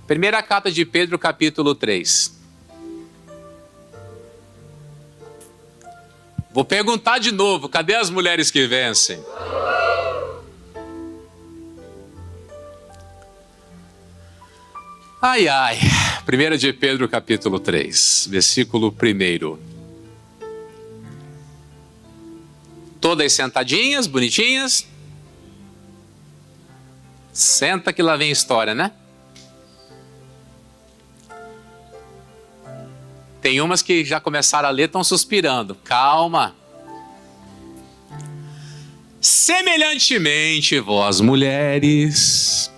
Primeira carta de Pedro, capítulo 3. Vou perguntar de novo, cadê as mulheres que vencem? Ai, ai. 1 de Pedro, capítulo 3, versículo 1. Todas sentadinhas, bonitinhas. Senta que lá vem história, né? Tem umas que já começaram a ler, estão suspirando. Calma. Semelhantemente, vós mulheres,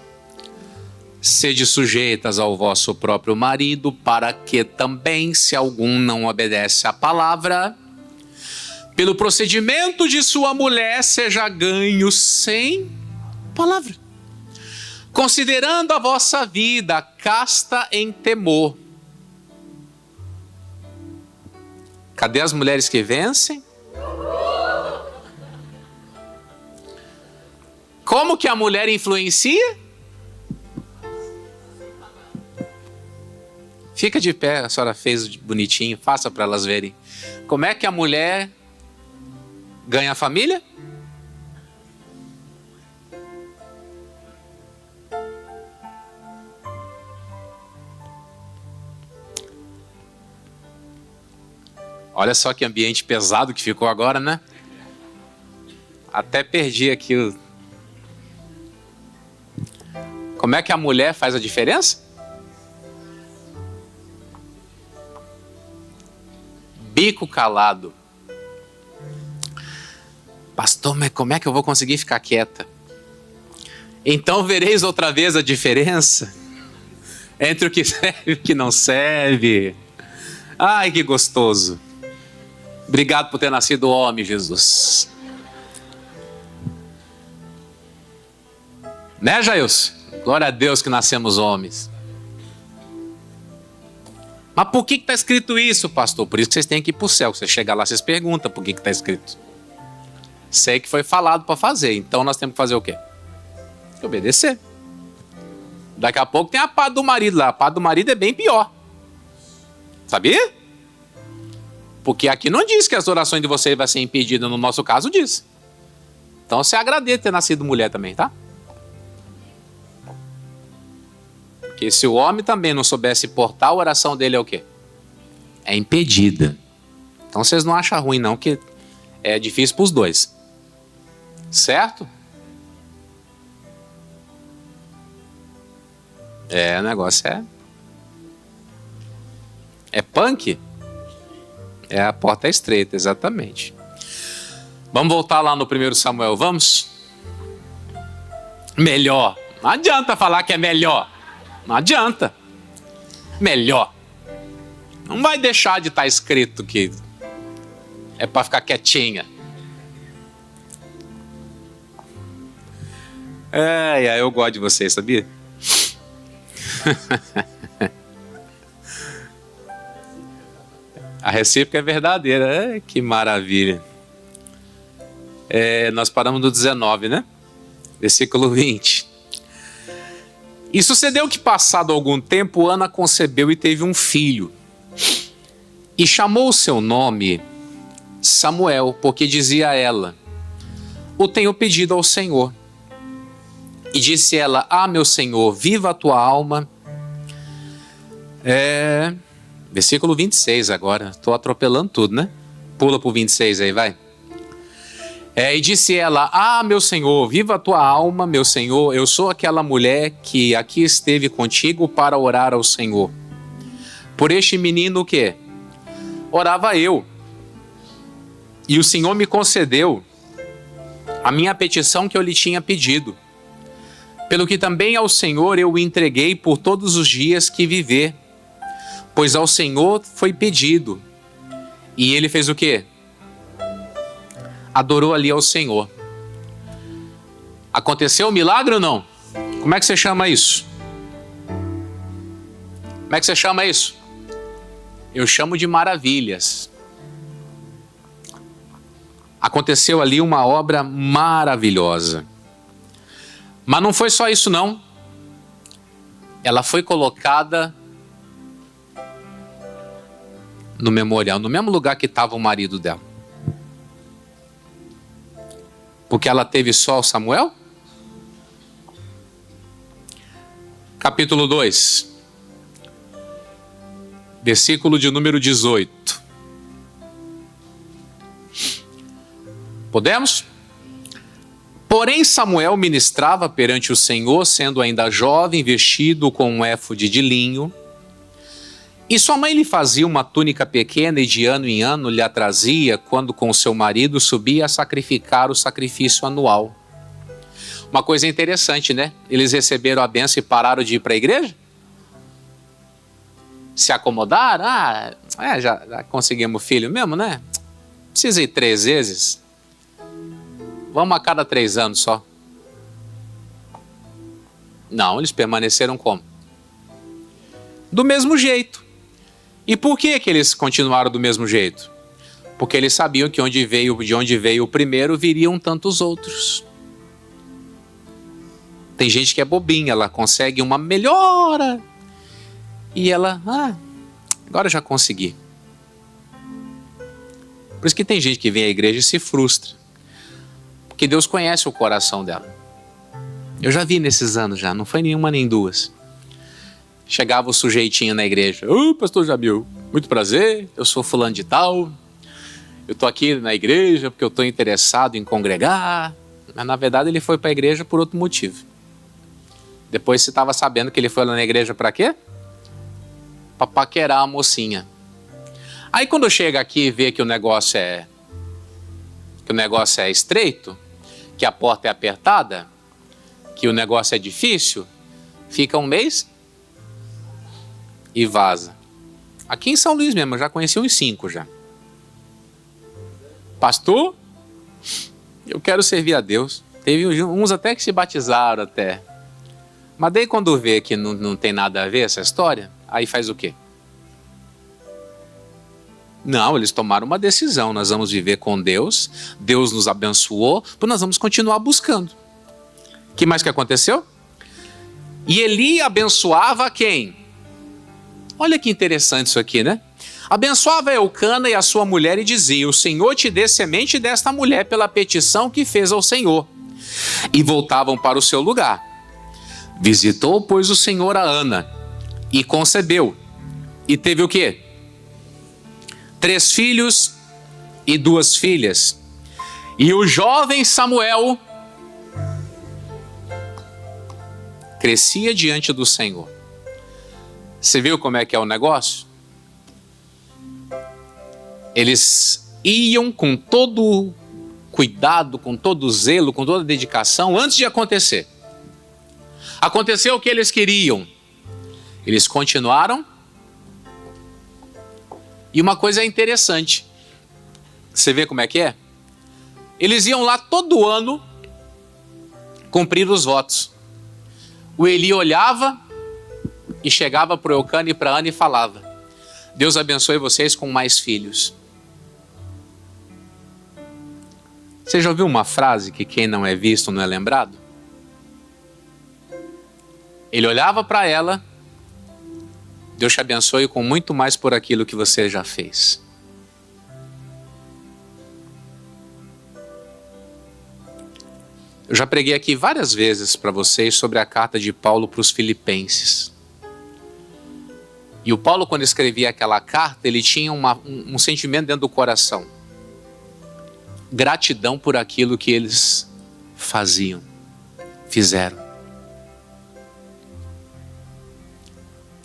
sede sujeitas ao vosso próprio marido, para que também, se algum não obedece à palavra, pelo procedimento de sua mulher, seja ganho sem palavra. Considerando a vossa vida casta em temor. Cadê as mulheres que vencem? Como que a mulher influencia? Fica de pé, a senhora fez bonitinho, faça para elas verem. Como é que a mulher ganha a família? Olha só que ambiente pesado que ficou agora, né? Até perdi aqui o... Como é que a mulher faz a diferença? Bico calado. Pastor, mas como é que eu vou conseguir ficar quieta? Então vereis outra vez a diferença entre o que serve e o que não serve. Ai, que gostoso. Obrigado por ter nascido homem, Jesus. Né, Jailson? Glória a Deus que nascemos homens. Mas por que está escrito isso, pastor? Por isso que vocês têm que ir para o céu. Você chega lá, vocês perguntam por que está escrito. Sei que foi falado para fazer. Então nós temos que fazer o quê? Obedecer. Daqui a pouco tem a pá do marido lá. A pá do marido é bem pior. Sabia? Porque aqui não diz que as orações de vocês vão ser impedidas. No nosso caso diz. Então você agradeça ter nascido mulher também, tá? Porque se o homem também não soubesse portar, a oração dele é o quê? É impedida. Então vocês não acham ruim não, que é difícil para os dois. Certo? O negócio é punk? A porta é estreita, exatamente. Vamos voltar lá no 1 Samuel, vamos? Melhor. Não adianta falar que é melhor. Não adianta. Melhor. Não vai deixar de estar escrito que é para ficar quietinha. Eu gosto de vocês, sabia? A recíproca é verdadeira. Que maravilha. Nós paramos no 19, né? Versículo 20. E sucedeu que, passado algum tempo, Ana concebeu e teve um filho. E chamou o seu nome Samuel, porque dizia a ela: o tenho pedido ao Senhor. E disse ela: meu Senhor, viva a tua alma. Versículo 26 agora. Estou atropelando tudo, né? Pula para o 26 aí, vai. E disse ela: Ah, meu senhor, viva a tua alma, meu senhor. Eu sou aquela mulher que aqui esteve contigo para orar ao Senhor. Por este menino o quê? Orava eu. E o Senhor me concedeu a minha petição que eu lhe tinha pedido. Pelo que também ao Senhor eu o entreguei por todos os dias que viver. Pois ao Senhor foi pedido. E ele fez o quê? Adorou ali ao Senhor. Aconteceu um milagre ou não? Como é que você chama isso? Como é que você chama isso? Eu chamo de maravilhas. Aconteceu ali uma obra maravilhosa. Mas não foi só isso não. Ela foi colocada no memorial, no mesmo lugar que estava o marido dela. Porque ela teve só o Samuel? Capítulo 2. Versículo de número 18. Podemos? Porém Samuel ministrava perante o Senhor, sendo ainda jovem, vestido com um éfode de linho. E sua mãe lhe fazia uma túnica pequena e de ano em ano lhe a trazia quando com seu marido subia a sacrificar o sacrifício anual. Uma coisa interessante, né? Eles receberam a bênção e pararam de ir para a igreja? Se acomodaram? Já conseguimos filho mesmo, né? Precisa ir 3 vezes. Vamos a cada 3 anos só. Não, eles permaneceram como? Do mesmo jeito. E por que eles continuaram do mesmo jeito? Porque eles sabiam que de onde veio o primeiro, viriam tantos outros. Tem gente que é bobinha, ela consegue uma melhora. E ela, agora já consegui. Por isso que tem gente que vem à igreja e se frustra. Porque Deus conhece o coração dela. Eu já vi nesses anos já, não foi nenhuma nem duas. Chegava o sujeitinho na igreja. Pastor Jamil, muito prazer, eu sou fulano de tal. Eu estou aqui na igreja porque eu estou interessado em congregar. Mas na verdade ele foi para a igreja por outro motivo. Depois você estava sabendo que ele foi lá na igreja para quê? Para paquerar a mocinha. Aí quando chega aqui e vê que o negócio é estreito, que a porta é apertada, que o negócio é difícil, fica um mês e vaza. Aqui em São Luís mesmo, eu já conheci uns 5 já. Pastor, eu quero servir a Deus. Teve uns até que se batizaram até. Mas daí quando vê que não tem nada a ver essa história, aí faz o quê? Não, eles tomaram uma decisão. Nós vamos viver com Deus. Deus nos abençoou, mas nós vamos continuar buscando. O que mais que aconteceu? E Eli abençoava quem? Olha que interessante isso aqui, né? Abençoava Eucana e a sua mulher e dizia: o Senhor te dê semente desta mulher pela petição que fez ao Senhor. E voltavam para o seu lugar. Visitou, pois, o Senhor a Ana e concebeu. E teve o quê? 3 filhos e 2 filhas. E o jovem Samuel crescia diante do Senhor. Você viu como é que é o negócio? Eles iam com todo cuidado, com todo zelo, com toda dedicação antes de acontecer. Aconteceu o que eles queriam. Eles continuaram. E uma coisa interessante. Você vê como é que é? Eles iam lá todo ano cumprir os votos. O Eli olhava e chegava para o Eucana e para a Ana e falava: Deus abençoe vocês com mais filhos. Você já ouviu uma frase que quem não é visto não é lembrado? Ele olhava para ela: Deus te abençoe com muito mais por aquilo que você já fez. Eu já preguei aqui várias vezes para vocês sobre a carta de Paulo para os Filipenses. E o Paulo, quando escrevia aquela carta, ele tinha um sentimento dentro do coração. Gratidão por aquilo que eles fizeram.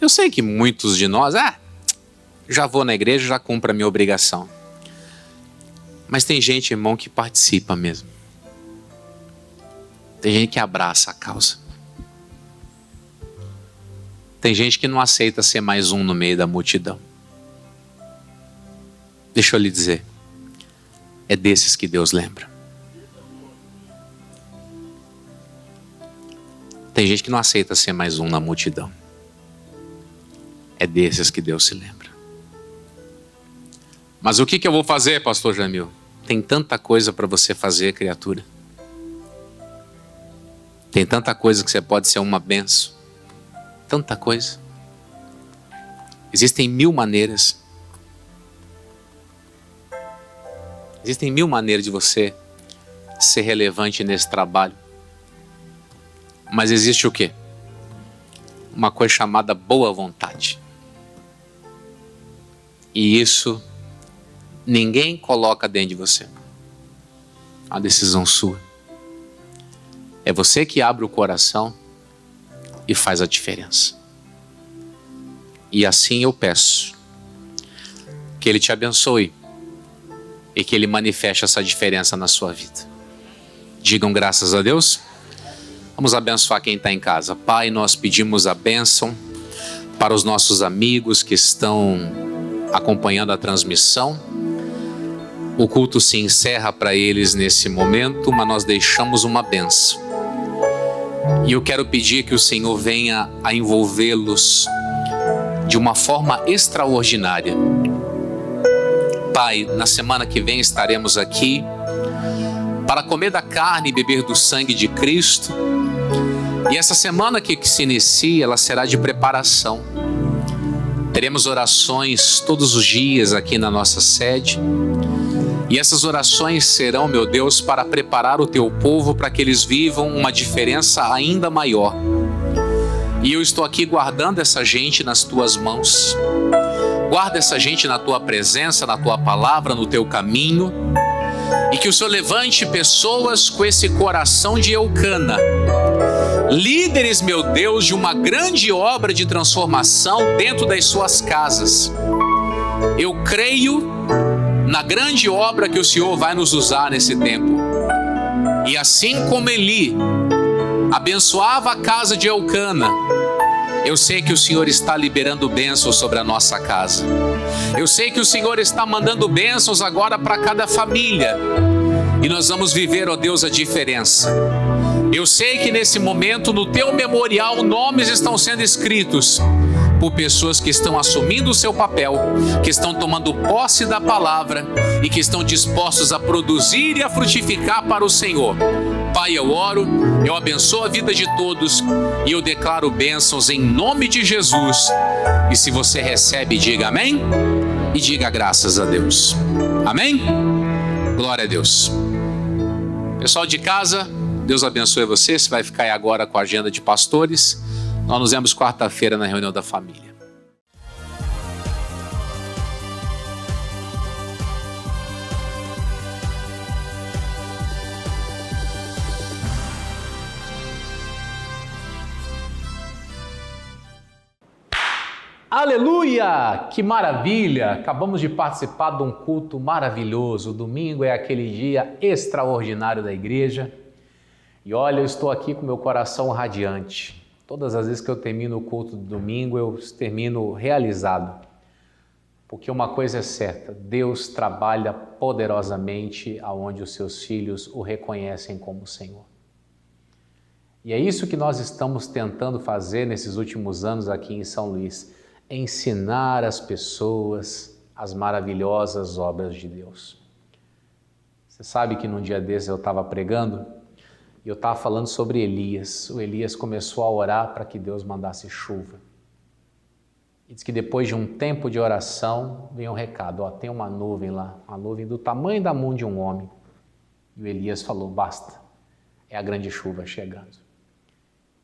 Eu sei que muitos de nós, já vou na igreja, já cumpro a minha obrigação. Mas tem gente, irmão, que participa mesmo. Tem gente que abraça a causa. Tem gente que não aceita ser mais um no meio da multidão. Deixa eu lhe dizer, é desses que Deus lembra. Tem gente que não aceita ser mais um na multidão. É desses que Deus se lembra. Mas o que eu vou fazer, pastor Jamil? Tem tanta coisa para você fazer, criatura. Tem tanta coisa que você pode ser uma bênção. Tanta coisa. Existem 1000 maneiras. Existem 1000 maneiras de você ser relevante nesse trabalho. Mas existe o quê? Uma coisa chamada boa vontade. E isso ninguém coloca dentro de você. É uma decisão sua. É você que abre o coração e faz a diferença. E assim eu peço que Ele te abençoe e que Ele manifeste essa diferença na sua vida. Digam graças a Deus. Vamos abençoar quem está em casa. Pai, nós pedimos a bênção para os nossos amigos que estão acompanhando a transmissão. O culto se encerra para eles nesse momento, mas nós deixamos uma bênção. E eu quero pedir que o Senhor venha a envolvê-los de uma forma extraordinária. Pai, na semana que vem estaremos aqui para comer da carne e beber do sangue de Cristo. E essa semana que se inicia, ela será de preparação. Teremos orações todos os dias aqui na nossa sede. E essas orações serão, meu Deus, para preparar o teu povo para que eles vivam uma diferença ainda maior. E eu estou aqui guardando essa gente nas tuas mãos. Guarda essa gente na tua presença, na tua palavra, no teu caminho. E que o Senhor levante pessoas com esse coração de Eucana. Líderes, meu Deus, de uma grande obra de transformação dentro das suas casas. Eu creio na grande obra que o Senhor vai nos usar nesse tempo. E assim como Eli abençoava a casa de Eucana, eu sei que o Senhor está liberando bênçãos sobre a nossa casa. Eu sei que o Senhor está mandando bênçãos agora para cada família. E nós vamos viver, ó Deus, a diferença. Eu sei que nesse momento, no teu memorial, nomes estão sendo escritos por pessoas que estão assumindo o seu papel, que estão tomando posse da palavra e que estão dispostos a produzir e a frutificar para o Senhor. Pai, eu oro, eu abençoo a vida de todos e eu declaro bênçãos em nome de Jesus. E se você recebe, diga amém e diga graças a Deus. Amém? Glória a Deus. Pessoal de casa, Deus abençoe você. Você vai ficar aí agora com a agenda de pastores. Nós nos vemos quarta-feira na reunião da família. Aleluia! Que maravilha! Acabamos de participar de um culto maravilhoso. O domingo é aquele dia extraordinário da igreja. E olha, eu estou aqui com meu coração radiante. Todas as vezes que eu termino o culto do domingo, eu termino realizado. Porque uma coisa é certa, Deus trabalha poderosamente aonde os seus filhos o reconhecem como Senhor. E é isso que nós estamos tentando fazer nesses últimos anos aqui em São Luís. Ensinar as pessoas as maravilhosas obras de Deus. Você sabe que num dia desses eu estava pregando e eu estava falando sobre Elias. O Elias começou a orar para que Deus mandasse chuva. E diz que depois de um tempo de oração, veio um recado, tem uma nuvem lá, uma nuvem do tamanho da mão de um homem. E o Elias falou, basta, é a grande chuva chegando.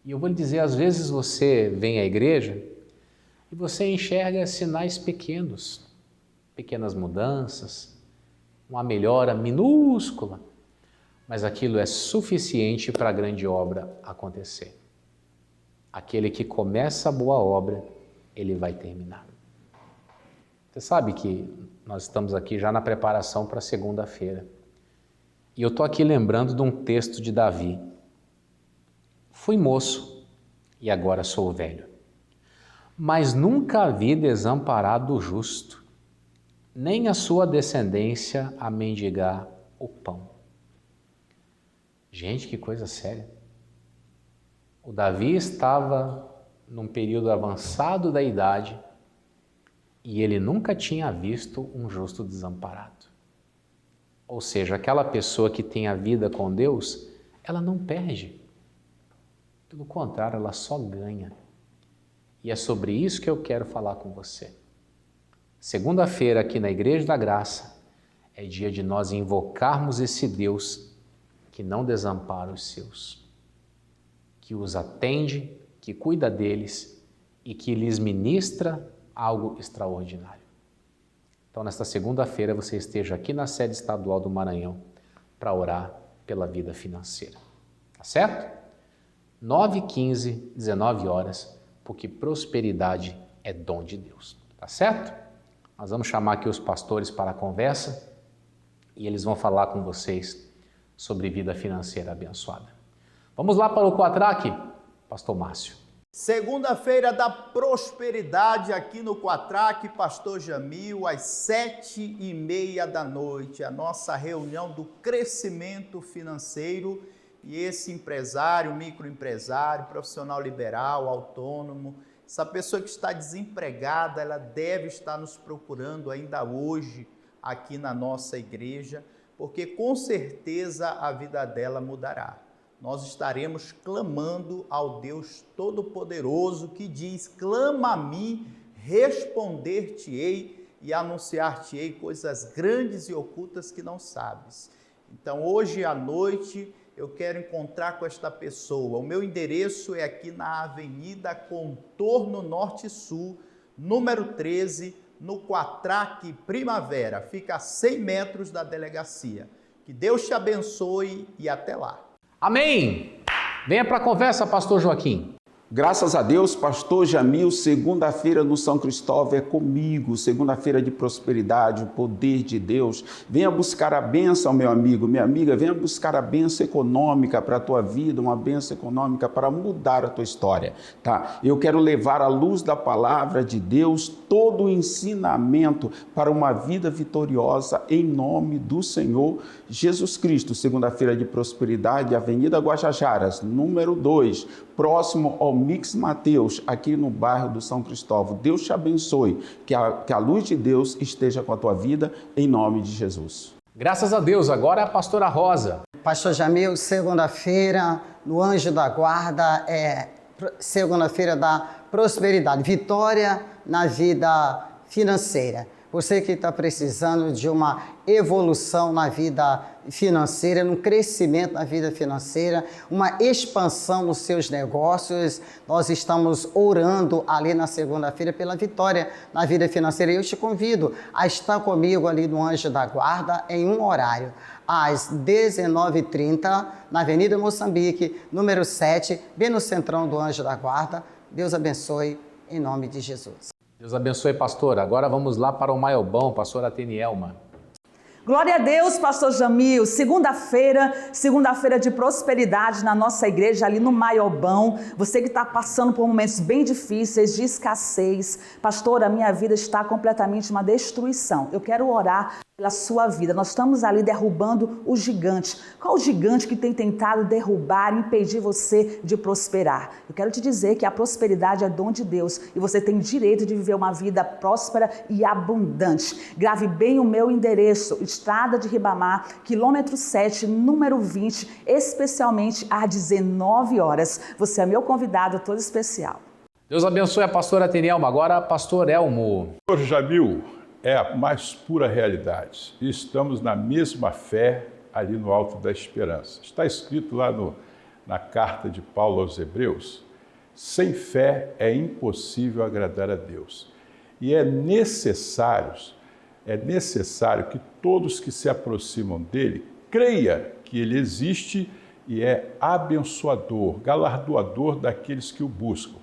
E eu vou lhe dizer, às vezes você vem à igreja, E você enxerga sinais pequenos, pequenas mudanças, uma melhora minúscula, mas aquilo é suficiente para a grande obra acontecer. Aquele que começa a boa obra, ele vai terminar. Você sabe que nós estamos aqui já na preparação para segunda-feira. E eu estou aqui lembrando de um texto de Davi. Fui moço e agora sou velho, mas nunca vi desamparado o justo, nem a sua descendência a mendigar o pão. Gente, que coisa séria. O Davi estava num período avançado da idade e ele nunca tinha visto um justo desamparado. Ou seja, aquela pessoa que tem a vida com Deus, ela não perde. Pelo contrário, ela só ganha. E é sobre isso que eu quero falar com você. Segunda-feira aqui na Igreja da Graça é dia de nós invocarmos esse Deus que não desampara os seus, que os atende, que cuida deles e que lhes ministra algo extraordinário. Então, nesta segunda-feira, você esteja aqui na sede estadual do Maranhão para orar pela vida financeira. Tá certo? 9h15, 19 horas, porque prosperidade é dom de Deus. Tá certo? Nós vamos chamar aqui os pastores para a conversa e eles vão falar com vocês sobre vida financeira abençoada. Vamos lá para o Quatraque, Pastor Márcio. Segunda-feira da prosperidade aqui no Quatraque, Pastor Jamil, às 7h30 da noite, a nossa reunião do crescimento financeiro. E esse empresário, microempresário, profissional liberal, autônomo, essa pessoa que está desempregada, ela deve estar nos procurando ainda hoje aqui na nossa igreja, porque com certeza a vida dela mudará. Nós estaremos clamando ao Deus Todo-Poderoso que diz: clama a mim, responder-te-ei e anunciar-te-ei coisas grandes e ocultas que não sabes. Então hoje à noite eu quero encontrar com esta pessoa. O meu endereço é aqui na Avenida Contorno Norte-Sul, número 13, no Quatraque Primavera. Fica a 100 metros da delegacia. Que Deus te abençoe e até lá. Amém! Venha para a conversa, Pastor Joaquim. Graças a Deus, Pastor Jamil, segunda-feira no São Cristóvão é comigo, segunda-feira de prosperidade, o poder de Deus. Venha buscar a bênção, meu amigo, minha amiga, venha buscar a bênção econômica para a tua vida, uma bênção econômica para mudar a tua história, tá? Eu quero levar à luz da palavra de Deus todo o ensinamento para uma vida vitoriosa em nome do Senhor Jesus Cristo. Segunda-feira de prosperidade, Avenida Guajajaras, número 2, próximo ao Mix Mateus, aqui no bairro do São Cristóvão. Deus te abençoe, que a luz de Deus esteja com a tua vida, em nome de Jesus. Graças a Deus, agora é a pastora Rosa. Pastor Jamil, segunda-feira, no Anjo da Guarda, é segunda-feira da prosperidade, vitória na vida financeira. Você que está precisando de uma evolução na vida financeira, um crescimento na vida financeira, uma expansão nos seus negócios, nós estamos orando ali na segunda-feira pela vitória na vida financeira. E eu te convido a estar comigo ali no Anjo da Guarda em um horário, às 19h30, na Avenida Moçambique, número 7, bem no centrão do Anjo da Guarda. Deus abençoe, em nome de Jesus. Deus abençoe, pastor. Agora vamos lá para o Maiobão, pastora Atenielma. Glória a Deus, pastor Jamil. Segunda-feira de prosperidade na nossa igreja, ali no Maiobão. Você que está passando por momentos bem difíceis, de escassez. Pastor, a minha vida está completamente uma destruição. Eu quero orar pela sua vida. Nós estamos ali derrubando o gigante. Qual o gigante que tem tentado derrubar, impedir você de prosperar? Eu quero te dizer que a prosperidade é dom de Deus e você tem direito de viver uma vida próspera e abundante. Grave bem o meu endereço, Estrada de Ribamar, quilômetro 7, número 20, especialmente às 19 horas. Você é meu convidado todo especial. Deus abençoe a pastora Atenielma. Agora, pastor Elmo. Pastor Jamil, é a mais pura realidade. E estamos na mesma fé ali no Alto da Esperança. Está escrito lá na carta de Paulo aos Hebreus: Sem fé é impossível agradar a Deus. E é necessário que todos que se aproximam dele creia que ele existe e é abençoador, galardoador daqueles que o buscam.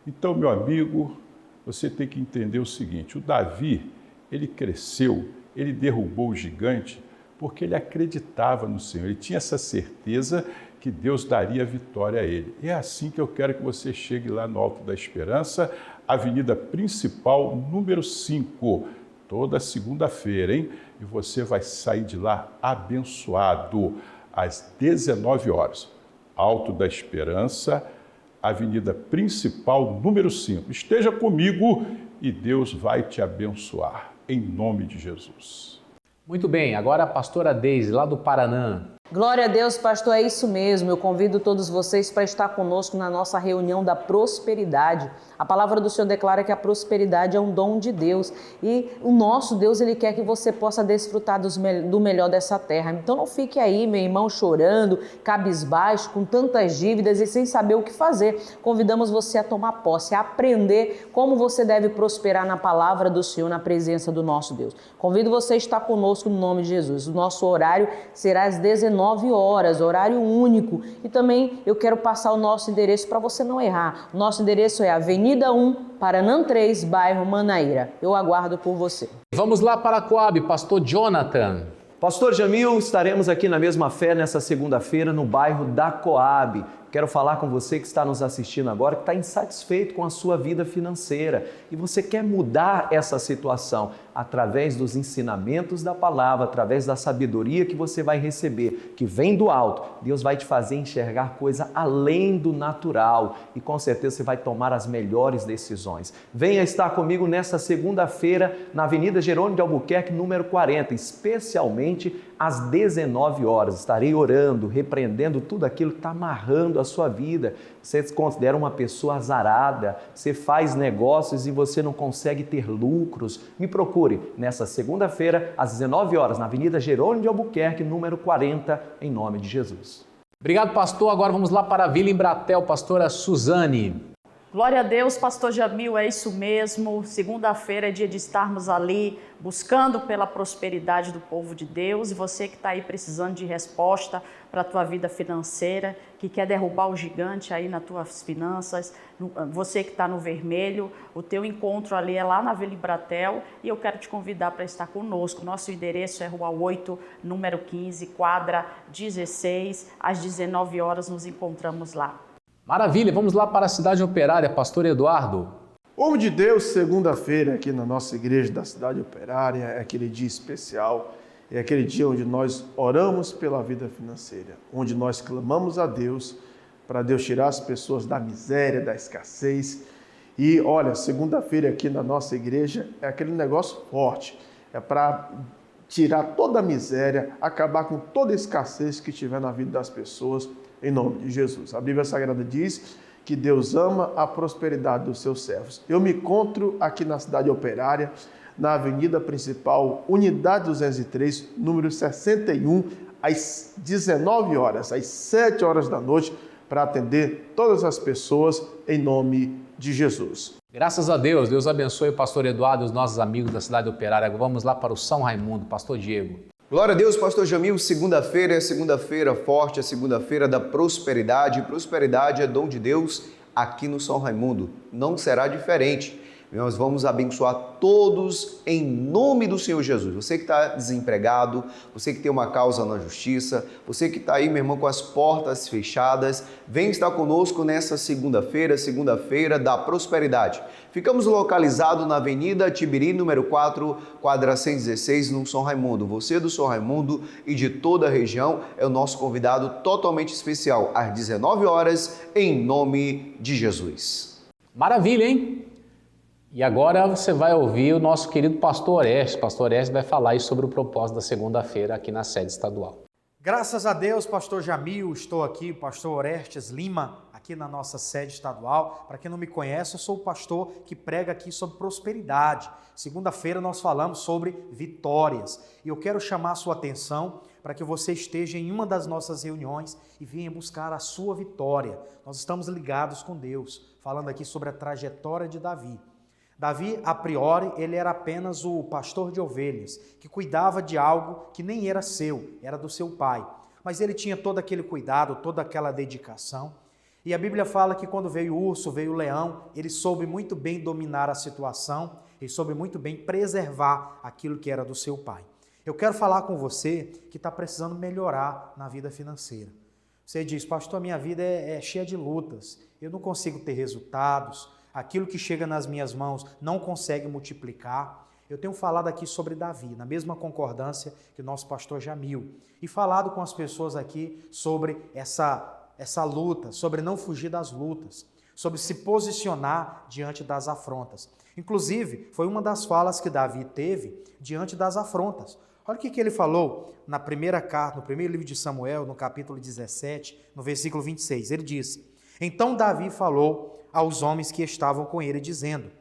Então, meu amigo, você tem que entender o seguinte: o Davi, ele cresceu, ele derrubou o gigante porque ele acreditava no Senhor, ele tinha essa certeza que Deus daria vitória a ele. E é assim que eu quero que você chegue lá no Alto da Esperança, avenida principal, número 5, toda segunda-feira, hein? E você vai sair de lá abençoado, às 19 horas. Alto da Esperança, avenida principal, número 5. Esteja comigo e Deus vai te abençoar, em nome de Jesus. Muito bem, agora a pastora Deise, lá do Paraná. Glória a Deus, pastor, é isso mesmo. Eu convido todos vocês para estar conosco na nossa reunião da prosperidade. A palavra do Senhor declara que a prosperidade é um dom de Deus e o nosso Deus, Ele quer que você possa desfrutar do melhor dessa terra. Então não fique aí, meu irmão, chorando, cabisbaixo, com tantas dívidas e sem saber o que fazer. Convidamos você a tomar posse, a aprender como você deve prosperar na palavra do Senhor, na presença do nosso Deus. Convido você a estar conosco no nome de Jesus. O nosso horário será às 19 horas, horário único. E também eu quero passar o nosso endereço para você não errar. O nosso endereço é Avenida 1, Paranã 3, bairro Manaíra. Eu aguardo por você. Vamos lá para Coab, pastor Jonathan. Pastor Jamil, estaremos aqui na mesma fé nessa segunda-feira no bairro da Coab. Quero falar com você que está nos assistindo agora, que está insatisfeito com a sua vida financeira e você quer mudar essa situação através dos ensinamentos da palavra, através da sabedoria que você vai receber, que vem do alto. Deus vai te fazer enxergar coisa além do natural e com certeza você vai tomar as melhores decisões. Venha estar comigo nessa segunda-feira na Avenida Jerônimo de Albuquerque, número 40, especialmente às 19 horas. Estarei orando, repreendendo tudo aquilo que está amarrando a sua vida. Você se considera uma pessoa azarada, você faz negócios e você não consegue ter lucros. Me procure nessa segunda-feira, às 19 horas, na Avenida Jerônimo de Albuquerque, número 40, em nome de Jesus. Obrigado, pastor. Agora vamos lá para a Vila Embratel, pastora Suzane. Glória a Deus, pastor Jamil, é isso mesmo. Segunda-feira é dia de estarmos ali buscando pela prosperidade do povo de Deus. E você que está aí precisando de resposta para a tua vida financeira, que quer derrubar o gigante aí nas tuas finanças, você que está no vermelho, o teu encontro ali é lá na Vila Embratel e eu quero te convidar para estar conosco. Nosso endereço é Rua 8, número 15, quadra 16, às 19 horas nos encontramos lá. Maravilha, vamos lá para a Cidade Operária, pastor Eduardo. Povo de Deus, segunda-feira aqui na nossa igreja da Cidade Operária, é aquele dia especial, é aquele dia onde nós oramos pela vida financeira, onde nós clamamos a Deus para Deus tirar as pessoas da miséria, da escassez. E olha, segunda-feira aqui na nossa igreja é aquele negócio forte, é para tirar toda a miséria, acabar com toda a escassez que tiver na vida das pessoas, em nome de Jesus. A Bíblia Sagrada diz que Deus ama a prosperidade dos seus servos. Eu me encontro aqui na Cidade Operária, na Avenida Principal, Unidade 203, número 61, às 19 horas, às 7 horas da noite, para atender todas as pessoas em nome de Jesus. Graças a Deus, Deus abençoe o pastor Eduardo e os nossos amigos da Cidade Operária. Vamos lá para o São Raimundo, pastor Diego. Glória a Deus, pastor Jamil. Segunda-feira é segunda-feira forte, é segunda-feira da prosperidade. Prosperidade é dom de Deus aqui no São Raimundo. Não será diferente. Nós vamos abençoar todos em nome do Senhor Jesus. Você que está desempregado, você que tem uma causa na justiça, você que está aí, meu irmão, com as portas fechadas, vem estar conosco nessa segunda-feira, segunda-feira da prosperidade. Ficamos localizados na Avenida Tibiri, número 4, quadra 116, no São Raimundo. Você do São Raimundo e de toda a região é o nosso convidado totalmente especial, às 19 horas, em nome de Jesus. Maravilha, hein? E agora você vai ouvir o nosso querido pastor Orestes. Pastor Orestes vai falar aí sobre o propósito da segunda-feira aqui na sede estadual. Graças a Deus, pastor Jamil, estou aqui, pastor Orestes Lima, aqui na nossa sede estadual. Para quem não me conhece, eu sou o pastor que prega aqui sobre prosperidade. Segunda-feira nós falamos sobre vitórias. E eu quero chamar a sua atenção para que você esteja em uma das nossas reuniões e venha buscar a sua vitória. Nós estamos ligados com Deus, falando aqui sobre a trajetória de Davi. Davi, a priori, ele era apenas o pastor de ovelhas, que cuidava de algo que nem era seu, era do seu pai. Mas ele tinha todo aquele cuidado, toda aquela dedicação. E a Bíblia fala que quando veio o urso, veio o leão, ele soube muito bem dominar a situação, ele soube muito bem preservar aquilo que era do seu pai. Eu quero falar com você que está precisando melhorar na vida financeira. Você diz, pastor, a minha vida é cheia de lutas, eu não consigo ter resultados, aquilo que chega nas minhas mãos não consegue multiplicar. Eu tenho falado aqui sobre Davi, na mesma concordância que o nosso pastor Jamil, e falado com as pessoas aqui sobre essa luta, sobre não fugir das lutas, sobre se posicionar diante das afrontas. Inclusive, foi uma das falas que Davi teve diante das afrontas. Olha o que ele falou na primeira carta, no primeiro livro de Samuel, no capítulo 17, no versículo 26. Ele disse, então Davi falou aos homens que estavam com ele, dizendo,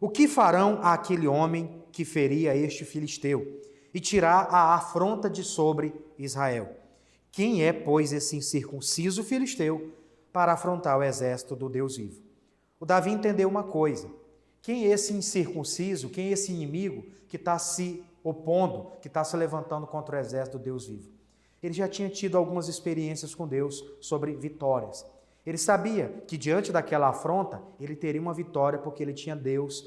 o que farão àquele homem que feria este filisteu e tirar a afronta de sobre Israel? Quem é, pois, esse incircunciso filisteu para afrontar o exército do Deus vivo? O Davi entendeu uma coisa, quem é esse incircunciso, quem é esse inimigo que está se opondo, que está se levantando contra o exército do Deus vivo? Ele já tinha tido algumas experiências com Deus sobre vitórias. Ele sabia que diante daquela afronta, ele teria uma vitória porque ele tinha Deus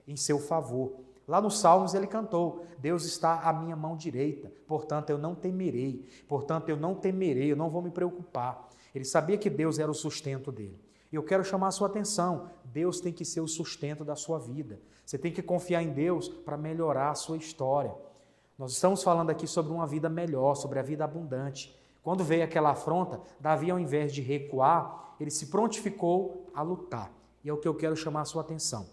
em seu favor. Lá nos Salmos ele cantou, Deus está à minha mão direita, portanto eu não temerei, eu não vou me preocupar. Ele sabia que Deus era o sustento dele. E eu quero chamar a sua atenção, Deus tem que ser o sustento da sua vida. Você tem que confiar em Deus para melhorar a sua história. Nós estamos falando aqui sobre uma vida melhor, sobre a vida abundante. Quando veio aquela afronta, Davi, ao invés de recuar, ele se prontificou a lutar. E é o que eu quero chamar a sua atenção.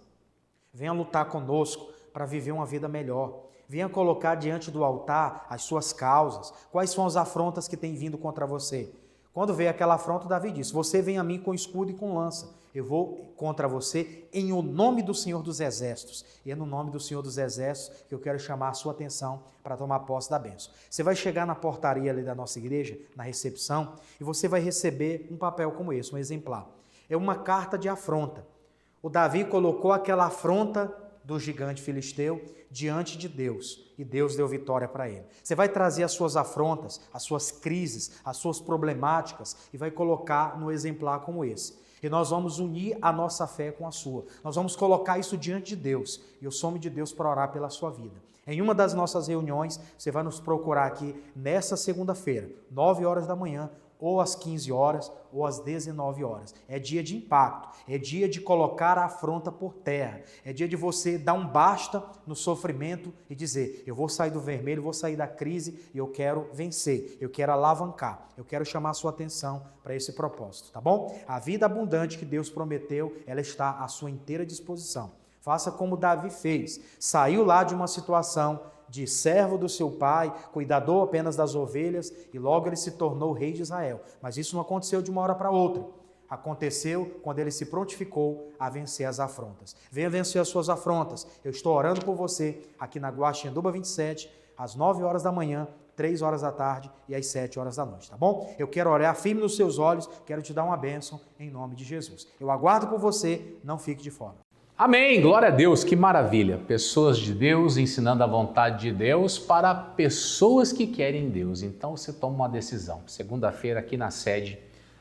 Venha lutar conosco para viver uma vida melhor. Venha colocar diante do altar as suas causas. Quais são as afrontas que têm vindo contra você? Quando veio aquela afronta, Davi disse, você vem a mim com escudo e com lança. Eu vou contra você em o nome do Senhor dos Exércitos. E é no nome do Senhor dos Exércitos que eu quero chamar a sua atenção para tomar posse da bênção. Você vai chegar na portaria ali da nossa igreja, na recepção, e você vai receber um papel como esse, um exemplar. É uma carta de afronta. O Davi colocou aquela afronta do gigante filisteu diante de Deus, e Deus deu vitória para ele. Você vai trazer as suas afrontas, as suas crises, as suas problemáticas e vai colocar no exemplar como esse. E nós vamos unir a nossa fé com a sua. Nós vamos colocar isso diante de Deus, e eu sou homem de Deus para orar pela sua vida. Em uma das nossas reuniões, você vai nos procurar aqui nessa segunda-feira, 9 horas da manhã, ou às 15 horas, ou às 19 horas. É dia de impacto, é dia de colocar a afronta por terra, é dia de você dar um basta no sofrimento e dizer, eu vou sair do vermelho, vou sair da crise e eu quero vencer, eu quero alavancar, eu quero chamar a sua atenção para esse propósito, tá bom? A vida abundante que Deus prometeu, ela está à sua inteira disposição. Faça como Davi fez, saiu lá de uma situação de servo do seu pai, cuidador apenas das ovelhas, e logo ele se tornou rei de Israel. Mas isso não aconteceu de uma hora para outra. Aconteceu quando ele se prontificou a vencer as afrontas. Venha vencer as suas afrontas. Eu estou orando por você aqui na Guaxinduba 27, às 9 horas da manhã, 3 horas da tarde e às 7 horas da noite, tá bom? Eu quero orar firme nos seus olhos, quero te dar uma bênção em nome de Jesus. Eu aguardo por você, não fique de fora. Amém, glória a Deus, que maravilha. Pessoas de Deus ensinando a vontade de Deus para pessoas que querem Deus. Então você toma uma decisão. Segunda-feira aqui na sede,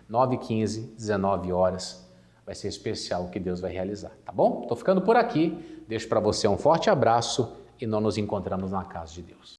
9h15, 19 horas. Vai ser especial o que Deus vai realizar, tá bom? Estou ficando por aqui. Deixo para você um forte abraço e nós nos encontramos na casa de Deus.